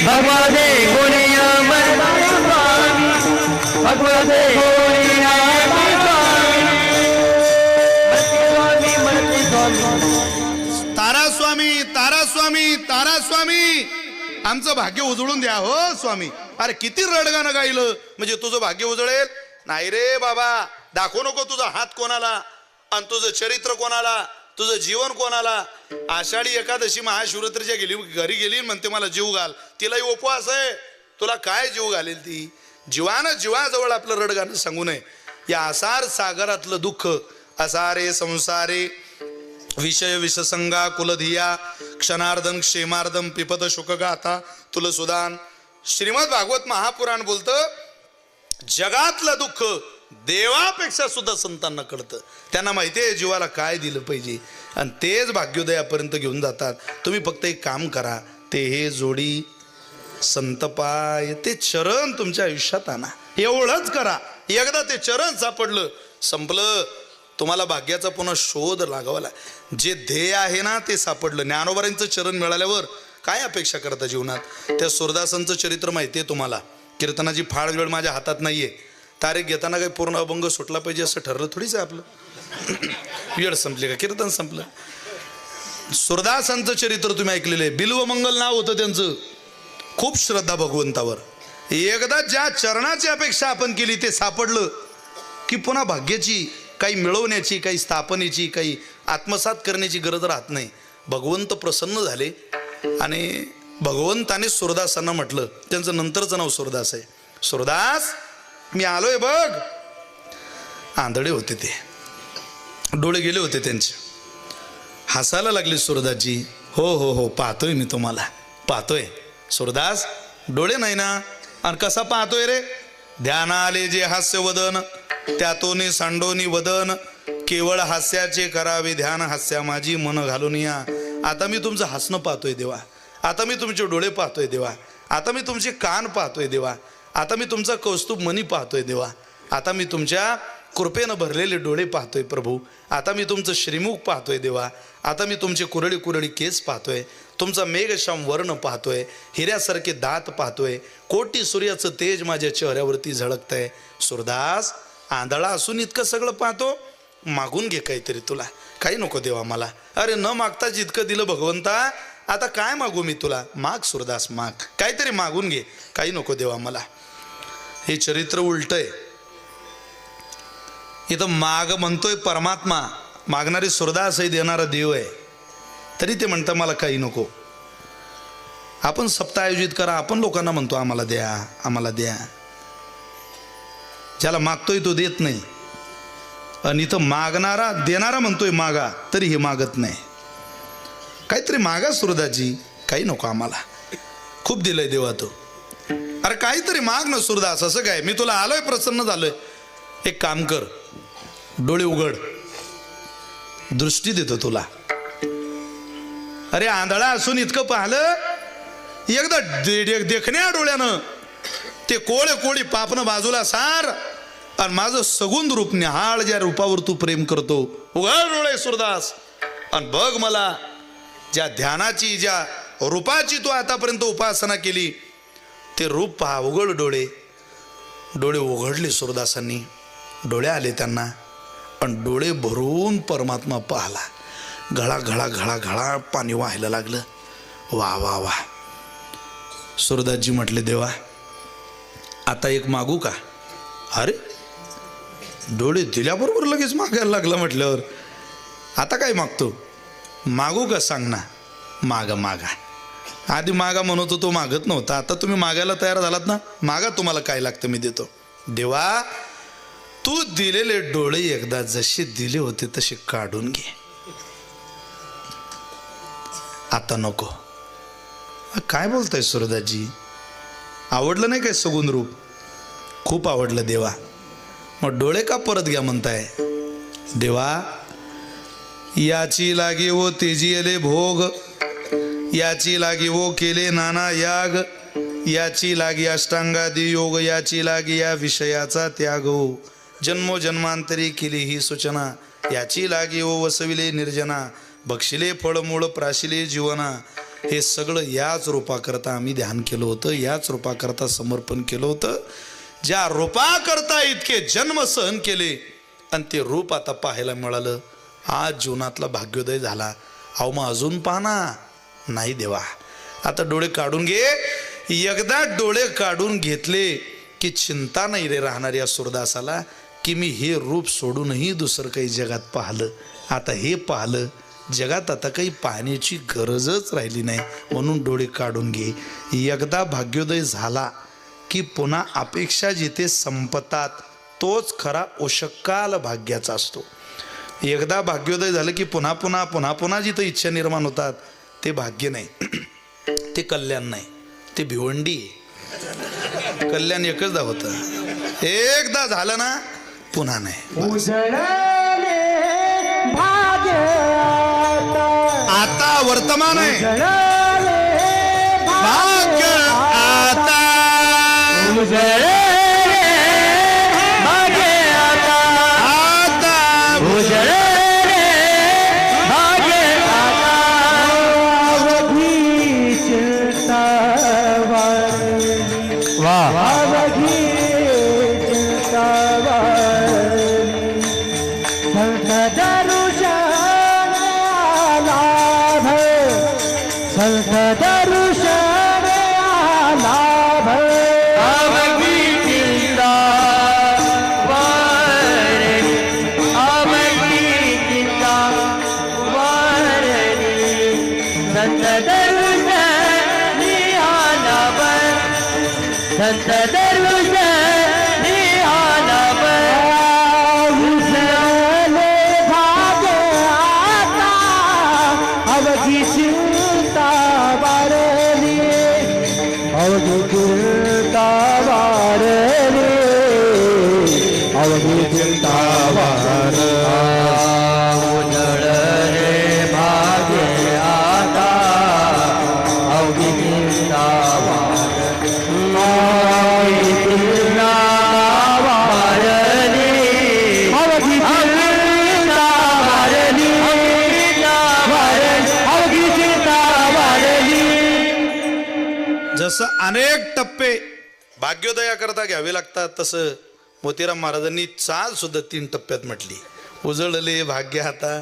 S3: भगवते गुणिया भगवते गुणिया
S2: तारा स्वामी तारा स्वामी तारा स्वामी आमचं भाग्य उजळून द्या हो स्वामी. अरे किती रडगाणं गायलं म्हणजे तुझं भाग्य उजळेल. नाही रे बाबा, दाखवू नको तुझा हात कोणाला आणि तुझं चरित्र कोणाला, तुझं जीवन कोणाला. आषाढी एकादशी महाशिवरात्रीच्या घरी गेली म्हणते मला जीव घाल. तिलाही उपवास आहे, तुला काय जीव घालेल ती. जीवानं जीवाजवळ आपलं रडगाणं सांगू नये. या आसार सागरातलं दुःख असारे संसारे विषय विषसंगा कुलधिया क्षणार्धम क्षेमार्धम पिपत शुकगाथा तुलसुदान. श्रीमद भागवत महापुराण बोलतं जगातलं दुःख देवापेक्षा सुद्धा संतांना कळतं. त्यांना माहिती आहे जीवाला काय दिलं पाहिजे आणि तेच भाग्योदयापर्यंत घेऊन जातात. तुम्ही फक्त एक काम करा, ते हे जोडी संतपाय ते चरण तुमच्या आयुष्यात आणा. एवढंच करा. एकदा ते चरण सापडलं संपलं. तुम्हाला भाग्याचा पुन्हा शोध लागावला. जे ध्येय आहे ना ते सापडलं. ज्ञानोबारांचं चरण मिळाल्यावर काय अपेक्षा करता जीवनात. त्या सुरदासांचं चरित्र माहिती आहे तुम्हाला. कीर्तनाची फाळ वेळ माझ्या हातात नाहीये. तारीख घेताना काही पूर्ण अभंग सुटला पाहिजे असं ठरलं थोडीच आहे आपलं. वेळ संपली का कीर्तन संपलं. सुरदासांचं चरित्र तुम्ही ऐकलेलं आहे. बिल्वमंगल नाव होतं त्यांचं. खूप श्रद्धा भगवंतावर. एकदा ज्या चरणाची अपेक्षा आपण केली ते सापडलं की पुन्हा भाग्याची काही मिळवण्याची काही स्थापनेची काही आत्मसात करण्याची गरज राहत नाही. भगवंत प्रसन्न झाले आणि भगवंताने सुरदासांना म्हटलं. त्यांचं नंतरचं नाव सुरदास आहे. सुरदास मी आलोय बघ. आंधळे होते ते, डोळे गेले होते त्यांचे. हसायला लागले सुरदासजी. हो हो हो पाहतोय मी तुम्हाला पाहतोय. सुरदास डोळे नाही ना आणि कसा पाहतोय रे. ध्यान आले जे हास्य वदन त्यातोनी सांडोनी वदन केवळ हास्याचे करावे ध्यान हास्या माझी मन घालून या. आता मी तुमचं हसणं पाहतोय देवा. आता मी तुमचे डोळे पाहतोय देवा. आता मी तुमचे कान पाहतोय देवा. आता मी तुमचा कौस्तुभ मनी पाहतोय देवा. आता मी तुमच्या कृपेनं भरलेले डोळे पाहतोय प्रभू. आता मी तुमचं श्रीमुख पाहतोय देवा. आता मी तुमचे कुरळी कुरळी केस पाहतोय. तुमचा मेघश्याम वर्ण पाहतोय. हिऱ्यासारखे दात पाहतोय. कोटी सूर्याचं तेज माझ्या चेहऱ्यावरती झळकतंय. सुरदास आंधळा असून इतकं सगळं पाहतो. मागून घे काहीतरी तुला. काही नको देवा मला. अरे न मागता जितकं दिलं भगवंता आता काय मागू मी तुला. माग सुरदास माग. काहीतरी मागून घे. काही नको देवा मला. हे चरित्र उलट आहे. इथं माग म्हणतोय परमात्मा. मागणारी सुरदास आहे, देणारा देव आहे. तरी ते म्हणतं मला काही नको. आपण सप्ताह आयोजित करा. आपण लोकांना म्हणतो आम्हाला द्या आम्हाला द्या. ज्याला मागतोय तो देत नाही. आणि इथं मागणारा देणारा म्हणतोय मागा, तरी हे मागत नाही. काहीतरी मागा सुरदासजी. काही नको आम्हाला. खूप दिलंय देवा तो. अरे काहीतरी माग ना सुरदास. असं काय मी तुला आलोय प्रसन्न झालोय. एक काम कर, डोळे उघड, दृष्टी देतो तुला. अरे आंधळा असून इतकं पाहिलं. एकदा देखण्या डोळ्यानं ते कोळे कोळी पापनं बाजूला सार आणि माझं सगुण रूप निहाळ. ज्या रूपावर तू प्रेम करतो उघड डोळे सुरदास आणि बघ मला. ज्या ध्यानाची ज्या रूपाची तू आतापर्यंत उपासना केली ते रूप पहा. उघड डोळे. डोळे उघडले सुरदासांनी. डोळे आले त्यांना आणि डोळे भरून परमात्मा पाहला. घळा घळा घळा घळा पाणी व्हायला लागलं. वा वा वा. सुरदासजी म्हटले देवा आता एक मागू का. अरे डोळे दिल्याबरोबर लगेच मागायला लागला. म्हटल्यावर आता काय मागतो. मागू का सांग ना. मागा मागा. आधी मागा म्हणत होतो मागत नव्हता. आता तुम्ही मागायला तयार झालात ना. मागा तुम्हाला काय लागतं मी देतो. देवा तू दिलेले डोळे एकदा जसे दिले होते तसे काढून घे. आता नको. काय बोलताय सुरदासजी. आवडलं नाही काय सगुण रूप. खूप आवडलं देवा. मग डोळे का परत घ्या म्हणताय. देवा याची लागे वो तेजियले भोग, याची लागे वो केले नाना याग, याची लागी अष्टांगादी योग, याची लागी या विषयाचा त्याग हो, जन्मोजन्मांतरी केली ही सूचना, याची लागी ओ वसविले निर्जना, बक्षिले फळमूळ प्राशिले जीवना. हे सगळं याच रूपाकरता आम्ही ध्यान केलं होतं, याच रूपाकरता समर्पण केलं होतं, ज्या रूपाकरता इतके जन्म सहन केले आणि ते रूप आता पाहायला मिळालं. आज जीवनातला भाग्योदय झाला. अहो मग अजून पाहना नाही देवा, आता डोळे काढून घे. एकदा डोळे काढून घेतले की चिंता नाही रे राहणार या सुरदासाला की मी हे रूप सोडूनही दुसरं काही जगात पाहिलं. आता हे पाहिलं, जगात आता काही पाहण्याची गरजच राहिली नाही, म्हणून डोळे काढून घे. एकदा भाग्योदय झाला की पुन्हा अपेक्षा जिथे संपतात तोच खरा ओषकाल भाग्याचा असतो. एकदा भाग्योदय झालं की पुन्हा पुन्हा पुन्हा पुन्हा जिथं इच्छा निर्माण होतात ते भाग्य नाही, ते कल्याण नाही, ते भिवंडी आहे. कल्याण एकचदा होतं, एकदा झालं ना पुन्हा नाही. आता वर्तमान आहे, भाग्य आता जसं अनेक टप्पे भाग्योदयाकरता घ्यावे लागतात तसं मोतीराम महाराजांनी चाल सुद्धा 3 टप्प्यात म्हटली. उजळले भाग्य आता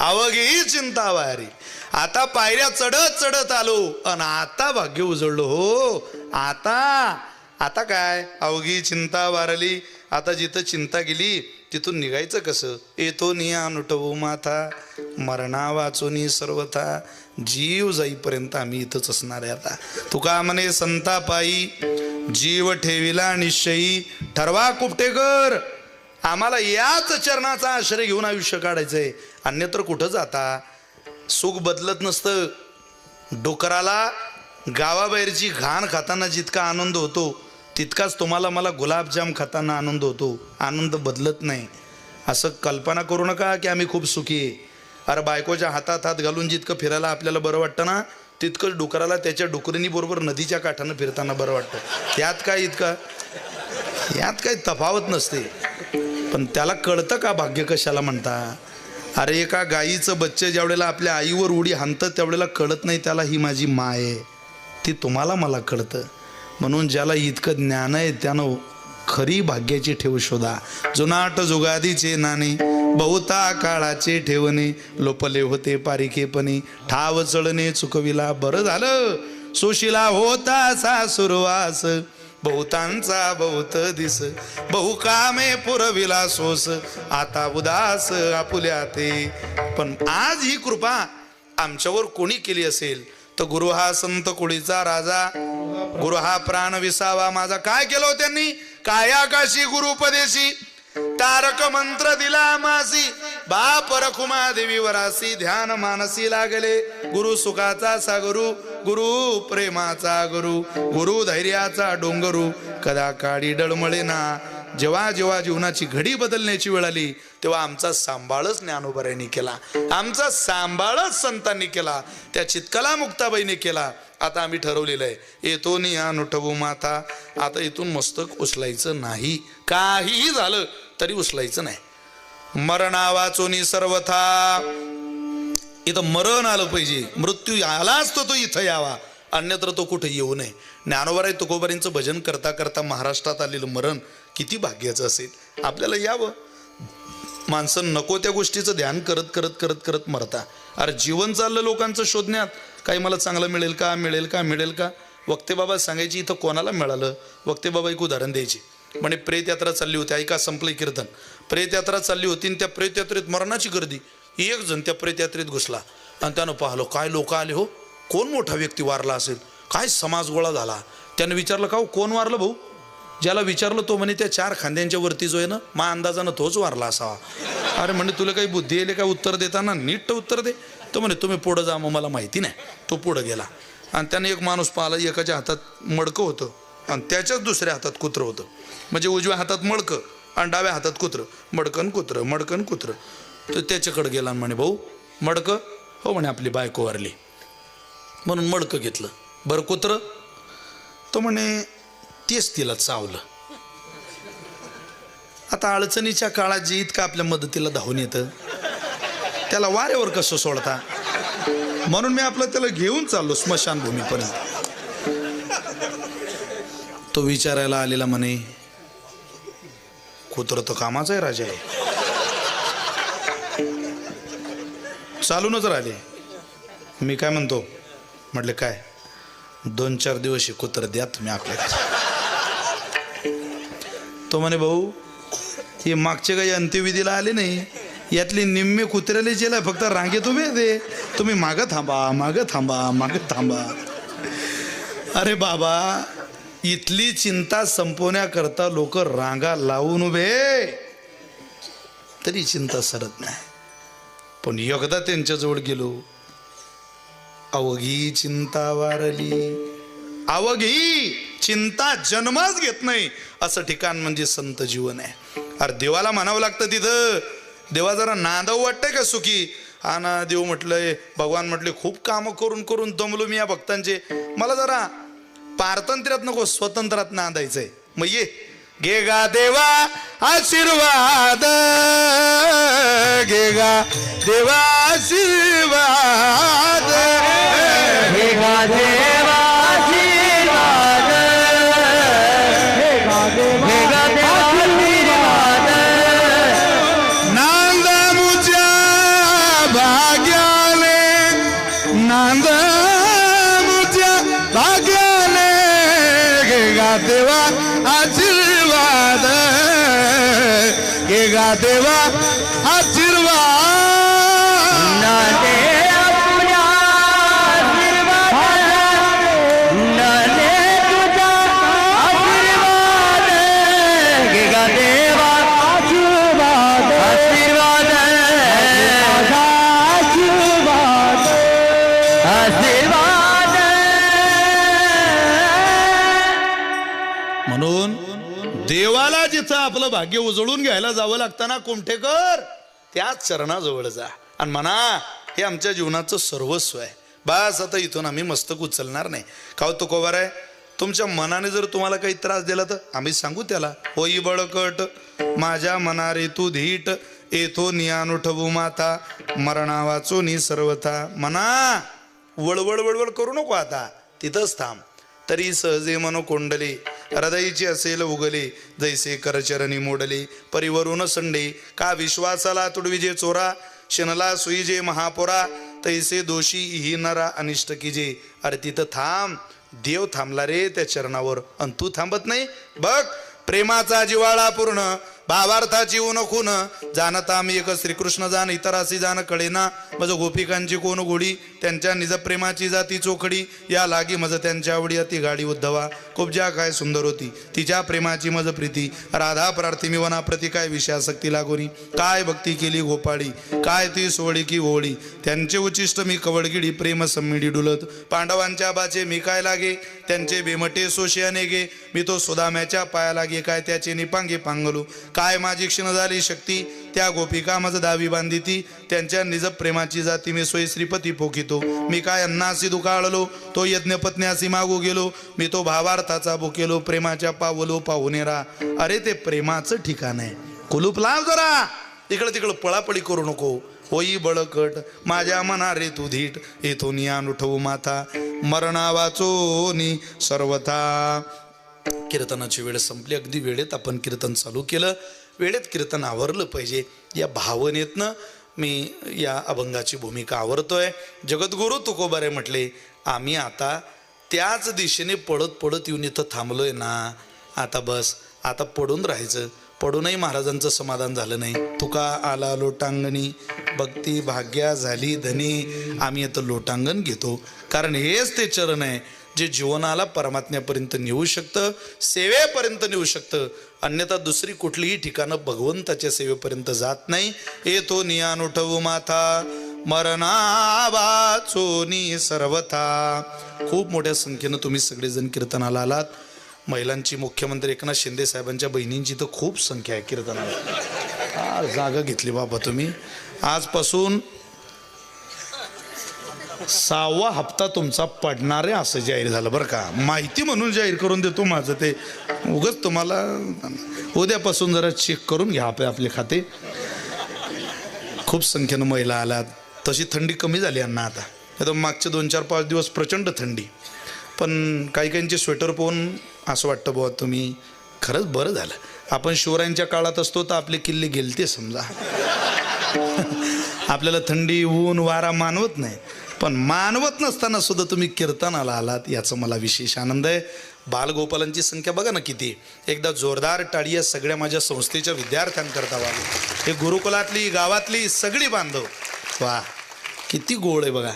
S2: अवघी चिंता वारी. आता पायऱ्या चढत चढत आलो आणि आता भाग्य उजळलो हो. आता काय अवघी चिंता वारली. आता जिथं चिंता गेली तिथून निघायचं कसं. येतो निया नुटवू माथा मरणा वाचोनी सर्वथा. जीव जाईपर्यंत आम्ही इथंच असणार आहे. आता तुका म्हणे संतापायी जीव ठेविला निश्चयी. ठरवा कुपटेकर, आम्हाला याच चरणाचा आश्रय घेऊन आयुष्य काढायचंय, अन्यत्र कुठं जाता. सुख बदलत नसतं. डुकराला गावाबाहेरची घाण खाताना जितका आनंद होतो तितकाच तुम्हाला मला गुलाबजाम खाताना आनंद होतो. आनंद बदलत नाही. असं कल्पना करू नका की आम्ही खूप सुखी आहे. अरे बायकोच्या हातात हात घालून जितकं फिरायला आपल्याला बरं वाटतं ना तितकं डुकराला त्याच्या डुकरिणी बरोबर नदीच्या काठानं फिरताना बरं वाटतं. यात काही तफावत नसते. पण त्याला कळतं का भाग्य कशाला म्हणता. अरे एका गाईचं बच्चे ज्यावेळेला आपल्या आईवर उडी हाणतं त्यावेळेला कळत नाही त्याला ही माझी माय आहे. ती तुम्हाला मला कळतं. म्हणून ज्याला इतकं ज्ञान आहे त्यानं खरी भाग्याची ठेव शोधा. जुनाट जुगादीचे नाणे बहुता काळाचे ठेवणे. लोपले होते पारिकेपणे ठाव चळणे चुकविला. बरं झालं सुशिला होता सासुरवास. बहुतांचा बहुत दिस बहुकामे पुरविला सोस. आता उदास आपुल्या ते. पण आज ही कृपा आमच्यावर कोणी केली असेल तर गुरु हा संत कुळीचा राजा. गुरु हा प्राण विसावा माझा. काय केलं त्यांनी. काय आकाशी गुरुपदेशी तारक मंत्र दिला मासी. बाप रखुमा देवी वरासी ध्यान मानसी लागले. गुरु सुखाचा सागरू गुरु प्रेमाचा गुरु गुरु धैर्याचा डोंगरू. कदा काळी डळमळे ना जेव्हा जेव्हा जीवनाची घडी बदलण्याची वेळ आली तेव्हा आमचा सांभाळच ज्ञानोबारायांनी केला, आमचा सांभाळच संतांनी केला, त्या चितकला मुक्ताबाईने केला. आता आम्ही ठरवलेलं आहे, येतो नियान उठवू माता, आता इथून मस्तक उचलायचं नाही, काहीही झालं तरी उचलायचं नाही. मरणा वाचोनी सर्वथा, इथं मरण आलं पाहिजे, मृत्यू आलाच तो इथं यावा, अन्यत्र तो कुठे येऊ नये. ज्ञानोबाराय तुकोबारांचं भजन करता करता महाराष्ट्रात आलेलं मरण किती भाग्याचं असेल. आपल्याला यावं. माणसं नको त्या गोष्टीचं ध्यान करत करत करत करत मरता. अरे जीवन चाललं लोकांचं शोधण्यात, काही मला चांगलं मिळेल का, मिळेल का, मिळेल का. वक्ते बाबा सांगायची इथं कोणाला मिळालं. वक्ते बाबा एक उदाहरण द्यायचे, म्हणे प्रेत यात्रा चालली होती, ऐका संपलं कीर्तन. प्रेत यात्रा चालली होती आणि त्या प्रेत यात्रेत मरणाची गर्दी. एक जण त्या प्रेत यात्रेत घुसला आणि त्यानं पाहिलं काय लोक आले हो, कोण मोठा व्यक्ती वारला असेल, काय समाज गोळा झाला. त्यानं विचारलं का हो कोण वारलं भाऊ. ज्याला विचारलं तो म्हणे त्या 4 खांद्यांच्या वरती जो आहे ना, मा अंदाजानं तोच वारला असावा. अरे म्हणजे तुला काही बुद्धी येईल काय उत्तर देताना, नीट उत्तर दे. तो म्हणे तुम्ही पुढं जा, मग मला माहिती नाही. तो पुढं गेला आणि त्याने एक माणूस पाहिला, एकाच्या हातात मडकं होतं आणि त्याच्याच दुसऱ्या हातात कुत्रं होतं. म्हणजे उजव्या हातात मडकं आणि डाव्या हातात कुत्रं, मडकन कुत्रं, मडकन कुत्रं. तर त्याच्याकडे गेला आणि म्हणे भाऊ मडकं. हो म्हणे आपली बायको वारली म्हणून मडकं घेतलं. बरं कुत्रं. तो म्हणे तेच तिला चावलं. आता अडचणीच्या काळात जे इतकं आपल्या मदतीला धावून येतं त्याला वाऱ्यावर कसं सोडता. म्हणून मी आपलं त्याला घेऊन चाललो स्मशानभूमीपर्यंत. तो विचारायला आलेला म्हणे कुत्रं तर कामाचं आहे राजा आहे. चालूनच राहिले. मी काय म्हणतो, म्हटले काय 2-4 दिवस हे कुत्र द्या तुम्ही आपल्याला. तो म्हणे भाऊ हे मागचे काही अंत्यविधीला आले नाही, यातली निम्मे कुत्र्याला जेला फक्त रांगेत उभे दे, तुम्ही मागं थांबा, मागं थांबा, मागं थांबा. अरे बाबा इथली चिंता संपवण्याकरता लोक रांगा लावून उभे तरी चिंता सरत नाही. पण एकदा त्यांच्याजवळ गेलो, अवघी चिंता वारली. अवघी चिंता जन्मच घेत नाही असं ठिकाण म्हणजे संत जीवन आहे. अरे देवाला म्हणावं लागतं तिथं, देवा जरा नांदावं वाटतंय का सुखी. हा ना देव म्हटलंय, भगवान म्हटले खूप कामं करून करून दमलो मी या भक्तांचे, मला जरा पारतंत्र्यात नको स्वतंत्रात नांदायचंय. मग ये घे गा देवा आशीर्वाद, घे गा देवा आशीर्वाद,
S3: हे गा देवा आशीर्वाद, हे गा देवा आशीर्वाद.
S2: नांद मुझ्या भाग्याने, नांद मुझ्या भाग्याने, घे गा देवा आशीर्वाद, घे गा देवा आशीर्वाद.
S3: नांदे आपल्या आशीर्वाद, नांदे तुझा आशीर्वाद, घे गा देवा आशीर्वाद, आशीर्वाद, आशीर्वाद, आशीर्वाद.
S2: म्हणून देवाला जिथं आपलं भाग्य उजळून घ्यायला जावं लागताना कुमठेकर त्याच चरणाजवळ जा आणि म्हणा हे आमच्या जीवनाचं सर्वस्व आहे. बस आता इथून आम्ही मस्तक उचलणार नाही. का तुकोबार आहे, तुमच्या मनाने जर तुम्हाला काही त्रास दिला तर आम्ही सांगू त्याला, होई बळकट माझ्या मनारे तू धीट, येथो नियान उठवू माता, मरणा वाचोनी सर्वथा. म्हणा वळवळ वळवळ करू नको, आता तिथंच थांब. तरी सहजे मनोकोंडले हृदयची असेल उगले, जैसे करचरणी मोडले परिवरून संडे. का विश्वासाला तुडविजे चोरा, शिनला सुईजे महापोरा, तैसे दोषी ही नरा अनिष्ट कीजे. अरे तिथं थांब, देव थांबला रे त्या चरणावर आणि तू थांबत नाही. बघ प्रेमाचा जिवाळा पूर्ण भावार्थाची ऊन खून जाणता मी एक श्रीकृष्ण जाण इतरासी जाण कळेना मज गोपिकांची कोण गोडी त्यांच्या निज प्रेमाची जाती चोखडी या लागी मज त्यांच्या आवडी अति गाडी उद्धवा कुब्जा काय सुंदर होती तिच्या प्रेमाची मज प्रीती राधा प्रार्थी मी वना प्रति काय विषयासक्ती लागोनी काय भक्ती केली गोपाळी काय ती सोळी की ओळी त्यांचे उचिष्ट मी कवडगिडी प्रेम सम्मिडी डुलत पांडवांच्या बाचे मी काय लागे त्यांचे बेमटे सोशे अनेगे मी तो सुदाम्याच्या पाया लागे काय त्याचे निपांगे पांगलू काय माझी क्षण झाली शक्ती त्या गोपिका मज दावी बांधिती त्यांच्या निज प्रेमाची जाती मी सोयी श्रीपती पोखितो मी काय अन्नासी दुकाळलो तो यज्ञपत्न्यासी मागू गेलो मी तो भावार्थाचा भुकेलो प्रेमाच्या पावलो पाहुणेरा अरे ते प्रेमाचं ठिकाण आहे कुलूप लाव जरा इकडं तिकडं पळापळी करू नको होई बळकट माझ्या मना रे तू धीट येथून यान उठवू माथा मरणा वाचोनी सर्वथा कीर्तनाची वेळ संपली अगदी वेळेत आपण कीर्तन चालू केलं वेळेत कीर्तन आवरलं पाहिजे या भावनेतनं मी या अभंगाची भूमिका आवरतोय जगद्गुरु तुकोबारे म्हटले आम्ही आता त्याच दिशेने पळत पळत येऊन इथं थांबलोय ना आता बस आता पडून राहायचं पडूनही महाराजांचं समाधान झालं नाही तुका आला लोटांगणी भक्ती भाग्या झाली धनी आम्ही आता लोटांगण घेतो कारण हेच ते चरण आहे जे जीवनाला परमात्म्यापर्यंत नेऊ शकतं सेवेपर्यंत नेऊ शकतं अन्यथा दुसरी कुठलीही ठिकाणं भगवंताच्या सेवेपर्यंत जात नाही येतो नियान उठवू माथा मरणा वाचोनी सर्वथा खूप मोठ्या संख्येनं तुम्ही सगळेजण कीर्तनाला आलात महिलांची मुख्यमंत्री एकनाथ शिंदे साहेबांच्या बहिणींची तर खूप संख्या आहे कीर्तनाला फार जागा घेतली बाबा तुम्ही आजपासून 6वा हप्ता तुमचा पडणार आहे असं जाहीर झालं बरं का माहिती म्हणून जाहीर करून देतो माझं ते उगाच तुम्हाला उद्यापासून जरा चेक करून घ्या आपले खाते खूप संख्येनं महिला आल्यात तशी थंडी कमी झाली यांना आता मागचे 2-4-5 दिवस प्रचंड थंडी पण काही काहींचे स्वेटर पाहून असं वाटतं बुवा तुम्ही खरंच बरं झालं आपण शिवरायांच्या काळात असतो तर आपले किल्ले गेलते समजा आपल्याला थंडी ऊन वारा मानवत नाही पण मानवत नसताना सुद्धा तुम्ही कीर्तनाला आलात याचा मला विशेष आनंद आहे बालगोपालांची संख्या बघा ना किती एकदा जोरदार टाळी या सगळ्या माझ्या संस्थेच्या विद्यार्थ्यांकरता व्हावी हे गुरुकुलातली गावातली सगळी बांधव वा किती गोड आहे बघा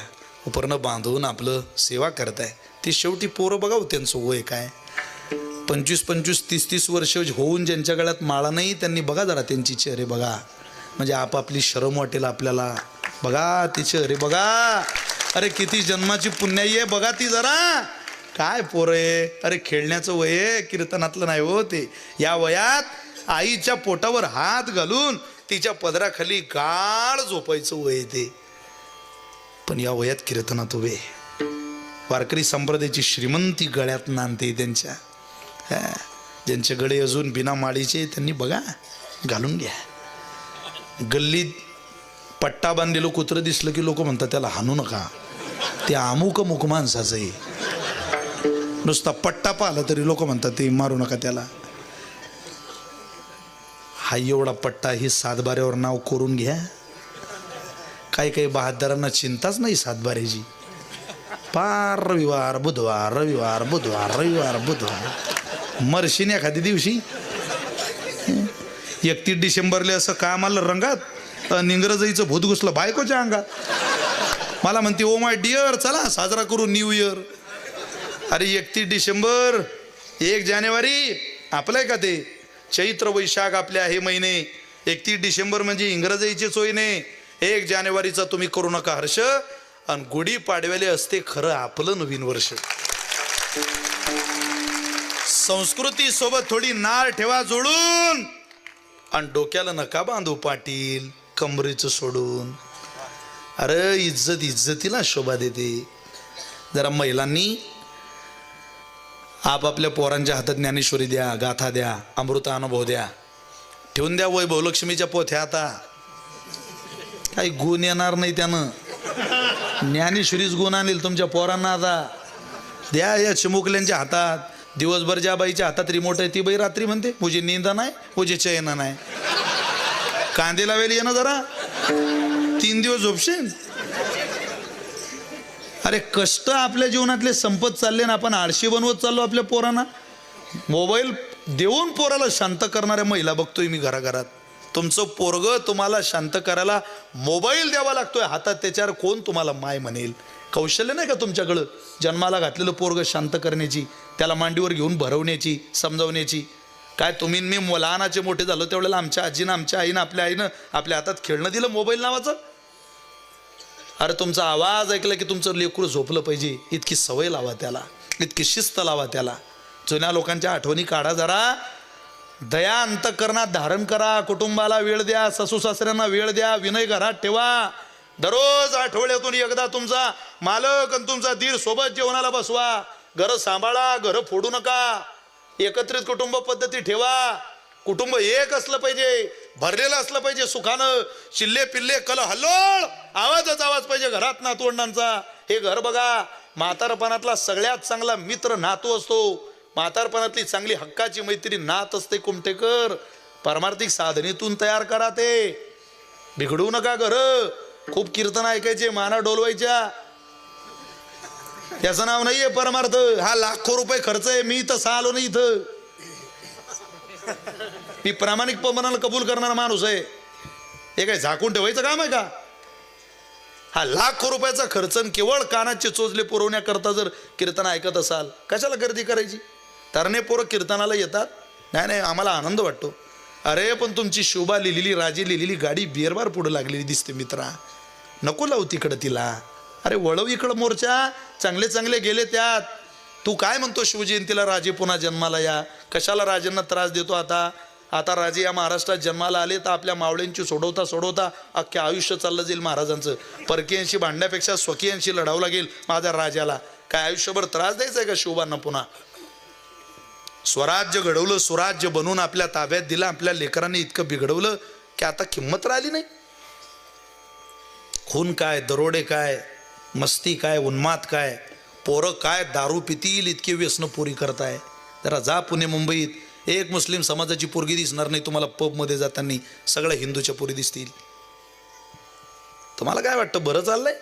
S2: उपरणं बांधून आपलं सेवा करताय ती शेवटी पोरं बघा हो त्यांचं वय काय 25-25 30-30 वर्ष होऊन ज्यांच्या गळ्यात माळा नाही त्यांनी बघा जरा त्यांची चेहरे बघा म्हणजे आपापली शरम वाटेल आपल्याला बघा ती चेहरे बघा अरे किती जन्माची पुण्याई आहे बघा ती जरा काय पोरं आहे अरे खेळण्याचं वय आहे कीर्तनातलं नाही हो ते या वयात आईच्या पोटावर हात घालून तिच्या पदराखाली गाढ झोपायचं वय ते पण या वयात कीर्तनात उभे वारकरी संप्रदायाची श्रीमंती गळ्यात नांदते त्यांच्या ज्यांचे गळे अजून बिना माळीचे त्यांनी बघा घालून घ्या गल्लीत पट्टा बांधलेलं कुत्रं दिसलं की लोक म्हणतात त्याला हाणू नका ते अमुक मुक माणसाचं आहे नुसता पट्टा पाहिला तरी लोक म्हणतात ते मारू नका त्याला हा एवढा पट्टा ही 7-12वर नाव करून घ्या काही काही बहादरांना चिंताच नाही 7-12ची पार रविवार बुधवार रविवार बुधवार रविवार बुधवार मरशीन एखाद्या दिवशी 31 डिसेंबरला असं कामाला रंगात इंग्रजीचं भूत घुसलं बायकोच्या अंगात मला म्हणते ओ माय डिअर चला साजरा करू न्यू इयर अरे 31 डिसेंबर 1 जानेवारी आपलंय का ते चैत्र वैशाख आपल्या हे महिने 31 डिसेंबर म्हणजे इंग्रजीचे सोयीने 1 जानेवारीचा तुम्ही करू नका हर्ष आणि गुढी पाडव्याले असते खरं आपलं नवीन वर्ष संस्कृती सोबत थोडी नाळ ठेवा जोडून आणि डोक्याला नका बांधू पाटील कमरेचं सोडून अरे इज्जत इज्जतीला शोभा देते जरा महिलांनी आपापल्या पोरांच्या हातात ज्ञानेश्वरी द्या गाथा द्या अमृत अनुभव द्या ठेवून द्या वैभवलक्ष्मीच्या पोथ्या आता काही गुण येणार नाही त्यानं ज्ञानेश्वरीच गुण आणेल तुमच्या पोरांना आता द्या या चिमुकल्यांच्या हातात दिवसभर ज्या बाईच्या हातात रिमोट आहे ती बाई रात्री म्हणते मुझे नींदा नाही मुझे चैन नाही कांदे लावेल ये ना जरा 3 दिवस झोपशील अरे कष्ट आपल्या जीवनातले संपत चालले ना आपण आळशी बनवत चाललो आपल्या पोरांना मोबाईल देऊन पोराला शांत करणाऱ्या महिला बघतोय मी घराघरात. तुमचं पोरग तुम्हाला शांत करायला मोबाईल द्यावा लागतोय हातात, त्याच्यावर कोण तुम्हाला माय म्हणेल? कौशल्य नाही का तुमच्याकडं जन्माला घातलेलं पोरग शांत करण्याची, त्याला मांडीवर घेऊन भरवण्याची, समजावण्याची? काय तुम्ही मी लहानाचे मोठे झालो त्यावेळेला आमच्या आजीनं आमच्या आईनं आपल्या आईनं आपल्या हातात खेळणं दिलं मोबाईल नावाचं? अरे तुमचा आवाज ऐकला की तुमचं लेकरू झोपलं पाहिजे, इतकी सवय लावा त्याला, इतकी शिस्त लावा त्याला. जुन्या लोकांच्या आठवणी काढा जरा. दया अंतःकरणात धारण करा. कुटुंबाला वेळ द्या, सासू सासऱ्यांना वेळ द्या, विनय घरात ठेवा. दररोज आठवड्यातून एकदा तुमचा मालक आणि तुमचा दीर सोबत जेवणाला बसवा. घरं सांभाळा, घरं फोडू नका. एकत्रित कुटुंब पद्धती ठेवा. कुटुंब एक असलं पाहिजे, भरलेलं असलं पाहिजे सुखानं. चिल्ले पिल्ले कल हल्लोळ आवाजच आवाज पाहिजे घरात नातवंडांचा. हे घर बघा, म्हातारपणातला सगळ्यात चांगला मित्र नातू असतो. म्हातारपणातली चांगली हक्काची मैत्री नात असते. कुमटेकर पारमार्थिक साधनेतून तयार करा. ते बिघडवू नका घर. खूप कीर्तन ऐकायचे, माना डोलवायच्या, याचं नाव नाहीये परमार्थ. हा लाखो रुपये खर्च आहे. मी तसं आलो नाही इथं. मी प्रामाणिकपणाला कबूल करणारा माणूस आहे. हे काय झाकून ठेवायचं काम आहे का? हा लाखो रुपयाचा खर्च केवळ कानाचे चोचले पुरवण्याकरता जर कीर्तन ऐकत असाल, कशाला गर्दी करायची? तरणे पोरं कीर्तनाला येतात. नाही नाही, आम्हाला आनंद वाटतो. अरे पण तुमची शोभा लिहिलेली, राजी लिहिलेली गाडी बिअरबार पुढे लागलेली दिसते मित्रा. नको लावू तिकडं तिला. अरे वळव इकडं मोर्चा. चांगले चांगले गेले त्यात. तू काय म्हणतो शिवजयंतीला राजे पुन्हा जन्माला या? कशाला राजांना त्रास देतो आता? आता राजे या महाराष्ट्रात जन्माला आले तर आपल्या मावळ्यांची सोडवता सोडवता अख्खे आयुष्य चाललं जाईल महाराजांचं. परकीयांशी भांडण्यापेक्षा स्वकीयांशी लढावं लागेल माझ्या राजाला. काय आयुष्यभर त्रास द्यायचा आहे का शिवबांना पुन्हा? स्वराज्य घडवलं, सुराज्य बनवून आपल्या ताब्यात दिलं. आपल्या लेकरांनी इतकं बिघडवलं की आता किंमत राहिली नाही. खून काय, दरोडे काय, मस्ती काय, उन्माद काय, पोरं काय दारू पितील इतके व्यसन पोरी करताय. जरा जा पुणे मुंबईत, एक मुस्लिम समाजाची पोरगी दिसणार नाही तुम्हाला पबमध्ये जाताना. सगळ्या हिंदूच्या पोरी दिसतील. तुम्हाला काय वाटतं बरं चाललंय?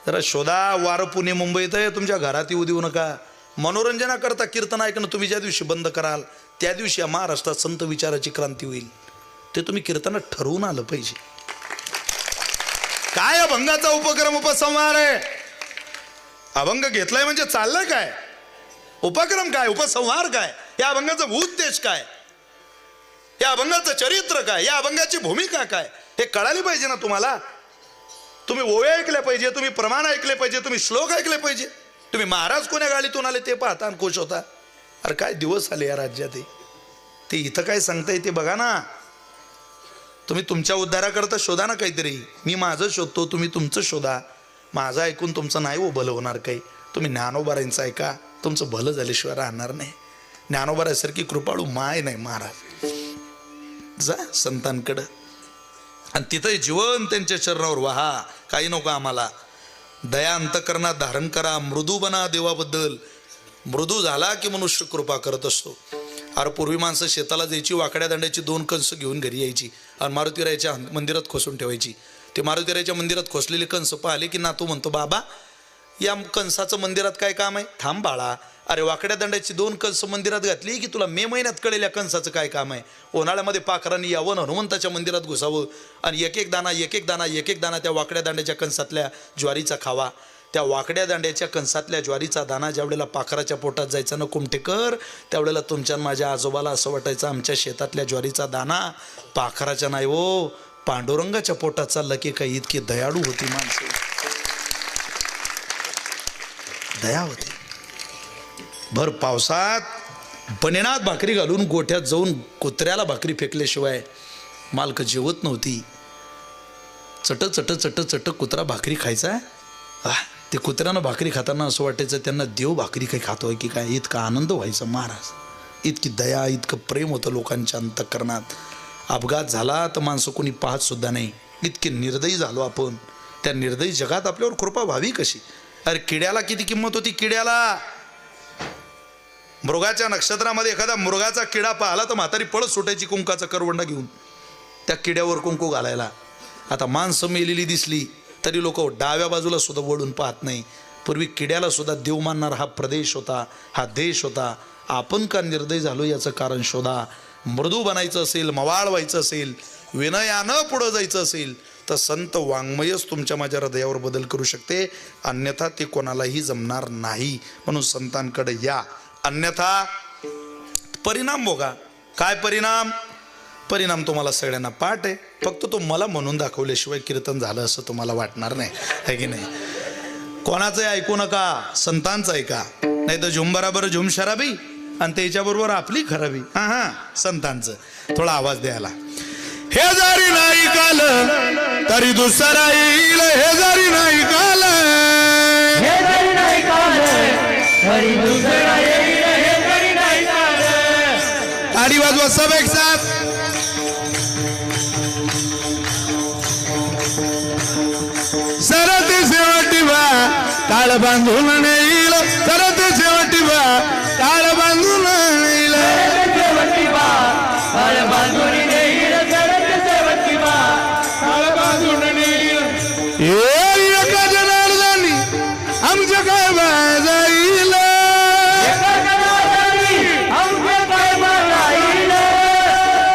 S2: जरा शोधा. वारं पुणे मुंबईत आहे, तुमच्या घरात येऊ देऊ नका. मनोरंजनाकरता कीर्तन ऐकणं तुम्ही ज्या दिवशी बंद कराल त्या दिवशी या महाराष्ट्रात संत विचाराची क्रांती होईल. ते तुम्ही कीर्तनात ठरवून आलं पाहिजे. काय अभंगाचा उपक्रम उपसंहार आहे? अभंग घेतलाय म्हणजे चाललंय काय? उपक्रम काय, उपसंहार काय, या अभंगाचा उद्देश काय, या अभंगाचं चरित्र काय, या अभंगाची भूमिका काय, हे कळाली पाहिजे ना तुम्हाला. तुम्ही ओवे ऐकले पाहिजे, तुम्ही प्रमाण ऐकले पाहिजे, तुम्ही श्लोक ऐकले पाहिजे. तुम्ही महाराज कोण्या गाडीतून आले ते पाहता आणि खुश होता. अरे काय दिवस आले या राज्यात. ते इथं काय सांगताय ते बघा ना. तुम्ही तुमच्या उद्धाराकरता शोधा ना काहीतरी. मी माझं शोधतो, तुम्ही तुमचं शोधा. माझं ऐकून तुमचं नाही भलं होणार काही. तुम्ही ज्ञानोबारांचं ऐका, तुमचं भलं झाल्याशिवाय राहणार नाही. ज्ञानोबारासारखी कृपाळू माय नाही महाराज. जा संतांकडं आणि तिथं जीवन त्यांच्या चरणावर वाहा. काही नको आम्हाला. दया अंतःकरणात धारण करा. मृदू बना देवाबद्दल. मृदू झाला की मनुष्य कृपा करत असतो. अरे पूर्वी माणसं शेताला जायची, वाकड्या दांड्याची 2 कंस घेऊन घरी यायची आणि मारुतीरायाच्या मंदिरात खोसून ठेवायची. ते मारुतीरायाच्या मंदिरात खोसलेले कंस पाहिले की नातू म्हणतो, बाबा या कंसाचं मंदिरात काय काम आहे? थांब बाळा. अरे वाकड्या दांड्याची 2 कंस मंदिरात घातली की तुला मे महिन्यात कळेल या कंसाचं काय काम आहे. उन्हाळ्यामध्ये पाखरांनी यावं, हनुमंताच्या मंदिरात घुसावं आणि एक एक दाना त्या वाकड्या दांड्याच्या कंसातल्या ज्वारीचा खावा. त्या वाकड्या दांड्याच्या कंसातल्या ज्वारीचा दाना ज्यावेळेला पाखराच्या पोटात जायचा ना कुमटेकर, त्यावेळेला तुमच्या माझ्या आजोबाला असं वाटायचं आमच्या शेतातल्या ज्वारीचा दाना पाखराच्या नाही हो, पांडुरंगाच्या पोटात चाललं की काही. इतकी दयाळू होती माणसं, दया होती. भर पावसात बनेनात भाकरी घालून गोठ्यात जाऊन कुत्र्याला भाकरी फेकल्याशिवाय मालक जेवत नव्हती. चट चट चट चट कुत्रा भाकरी खायचा. ते कुत्र्यानं भाकरी खाताना असं वाटायचं त्यांना देव भाकरी काही खातोय की काय. इतका आनंद व्हायचा महाराज. इतकी दया, इतकं प्रेम होतं लोकांच्या अंतःकरणात. अपघात झाला तर माणसं कोणी पाहत सुद्धा नाही. इतके निर्दयी झालो आपण. त्या निर्दयी जगात आपल्यावर कृपा व्हावी कशी? अरे किड्याला किती किंमत होती. किड्याला मृगाच्या नक्षत्रामध्ये एखादा मृगाचा किडा पाहिला तर म्हातारी पळत सुटायची कुंकाचा करवंडा घेऊन त्या किड्यावर कुंकू घालायला. आता माणसं मेलेली दिसली तरी लोक डाव्या बाजूला सुद्धा वळून पाहत नाही. पूर्वी किड्याला सुद्धा देव मानणारा हा प्रदेश होता, हा देश होता. आपण का निर्दयी झालो याचं कारण शोधा. मृदू बनायचं असेल, मवाळ व्हायचं असेल, विनयानं पुढं जायचं असेल तर संत वाङ्मयच तुमच्या माझ्या हृदयावर बदल करू शकते, अन्यथा ते कोणालाही जमणार नाही. म्हणून संतांकडे या, अन्यथा परिणाम भोगा. काय परिणाम? परिणाम तुम्हाला सगळ्यांना पाठ आहे, फक्त तो मला म्हणून दाखवल्याशिवाय कीर्तन झालं असं तुम्हाला वाटणार नाही, है की नाही? कोणाचं ऐकू नका, संतांचं ऐका, नाही तर झुम बराबर झुम शराबी आणि त्याच्याबरोबर आपली खराबी. हा हा, संतांचं. थोडा आवाज द्यायला. हे जरी नाही काल तरी दुसरा येईल, हे जरी नाही काल,
S3: हे जरी नाही काल तरी दुसरा येईल, हे जरी नाही काल.
S2: ताडी वाजवा सब एक साथ. सरत शेवटीवा काळ बांधून नेईल, सरत शेवटीवा काळ बांधून नेईल,
S3: शेवटी बा काळ बांधून नेईल, शेवटी बा काळ बांधून नेईल.
S2: एका जनार्दनी आमच्या काय बाजाईल,
S3: एका जनार्दनी आमचे काय बाजाईल,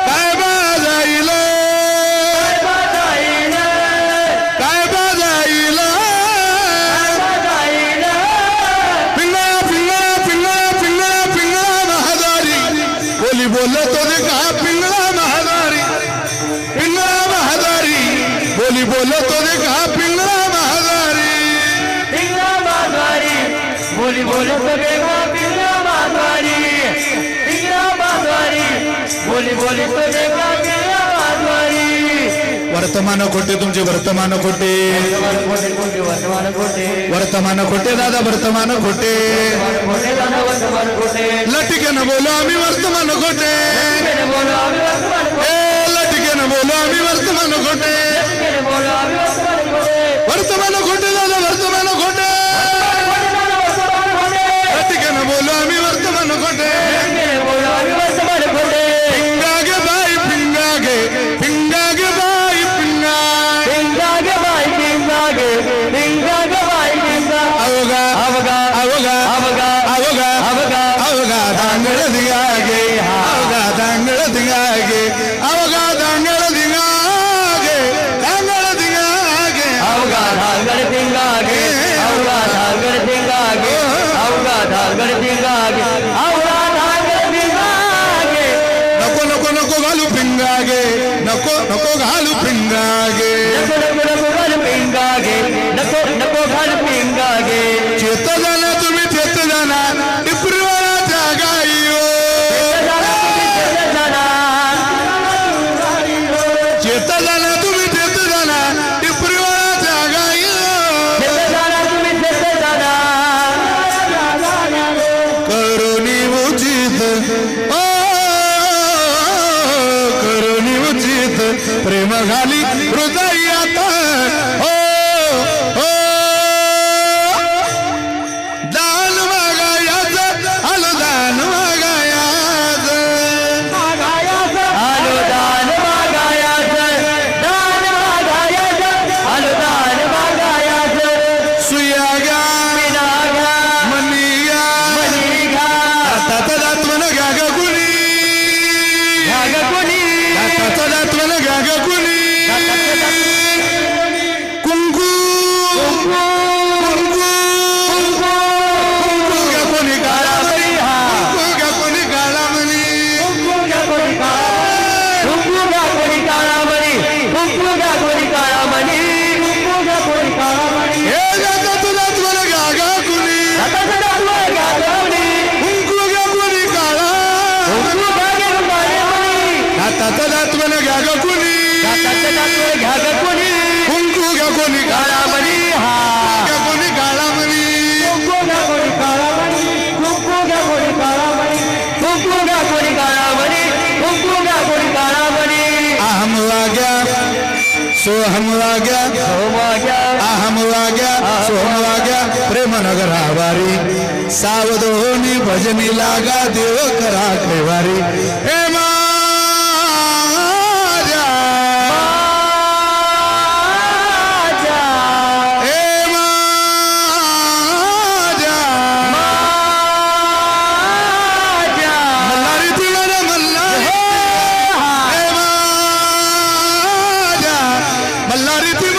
S2: काय बाजाईल,
S3: काय बाजाईल,
S2: काय बाजाईल.
S3: बाजाईल.
S2: पिंगळा पिंगळा पिंगळा पिंगळा पिंगळा महादारी बोली बोलतो दे का, पिंगळा महादारी, पिंगळा महादारी बोली बोलतो दे का, पिंगळा महादारी.
S3: पिंगळा बाजारी बोली बोलत बेगा, पिंगळा बाजारी, पिंगळा बाजारी बोली बोलत बेगा, पिंगळा बाजारी.
S2: वर्तमान खोटे तुमचे, वर्तमान खोटे,
S3: खोटे खोटे वर्तमान खोटे,
S2: वर्तमान खोटे दादा, वर्तमान खोटे.
S3: खोटे दादा वर्तमान खोटे.
S2: लटिकेनं बोलो आम्ही वर्तमान खोटे,
S3: बोलो आम्ही वर्तमान खोटे,
S2: लटिकेनं बोलो आम्ही वर्तमान खोटे,
S3: बोलो आम्ही वर्तमान खोटे.
S2: वर्तमान खोटे दादा, वर्तमान खोटे. लटिकेनं बोलो आम्ही वर्तमान खोटे.
S3: बोलो आम्ही वर्तमान खोटे.
S2: पिंगागे बाई पिंगागे, पिंगागे बाई पिंगा,
S3: पिंगागे बाई पिंगागे, पिंगागे बाई पिंगा.
S2: अवगा
S3: अवगा
S2: अवगा
S3: अवगा
S2: अवगा
S3: अवगा
S2: अवगा दांगड दिगागे, अवगा दांगड दिगागे, अवगा दांगड दिगागे, दांगड दिगागे.
S3: अवगा धागड पिंगागे, अवगा धागड पिंगागे, अवगा धागड पिंगागे, अवगा धागड पिंगागे.
S2: नको नको नको घालू पिंगागे, नको नको घालू पिंगागे.
S3: नको नको नको घाल पिंगागे, नको नको घाल पिंगागे.
S2: चेत जाना तुम्ही चेत जाना, टिपरीवाळाच्या गाई हो. चेत जाना तुम्ही चेत जाना, टिपरीवाळाच्या गाई हो. करुणी उचित, ओ करुणी उचित, प्रेम घाली हृदयात, ओ ओ दान मागायाच, आलो दान मागायाच,
S3: आलो दान मागायाच, दान मागायाच, आलो दान मागायाच.
S2: सुया घ्या
S3: पिनागा
S2: मनी घ्या,
S3: मनिगा
S2: दाताचं दातवण घ्या ग कुणी,
S3: घाग कोणी,
S2: दाताचं दातवण घ्या ग कुणी. कुंकू कुंकू कुंकू घ्या कोणी काळा मणी, कुंकू घ्या कोणी काळा मणी.
S3: कुंकुगा कोणी काळा मणी, कुंकुगा कोणी काळा मणी, कुंकुगा कोणी काळा मणी.
S2: हे दाताचं दातवण घ्या ग कुणी,
S3: हाताचं दातवं घाला मणी,
S2: कुंकू घ्या कोणी काळा,
S3: कुंकुगा घेऊन काळे मणी.
S2: दाताचं दातवण घ्या ग कुणी,
S3: हाताचं दातवं घ्या ग कोणी,
S2: कुंकू घ्या कोणी
S3: काळा
S2: काळा
S3: मणी. हा
S2: घ्या कोणी काळा मणी.
S3: कुंकुगा कोणी काळा मणी, कुंकुगा कोणी काळा मणी, कुंकुगा कोणी काळा मणी, कुंकुगा कोणी काळा मणी.
S2: अहम वाग्या सोहम वाग्या,
S3: सोमाग्या
S2: अहम वाग्या सोहम वाग्या, प्रेमनगर आवारी, सावधोनी भजनी लागा, देव करा कैवारी. हे माझ्या हे माझ्या वारीती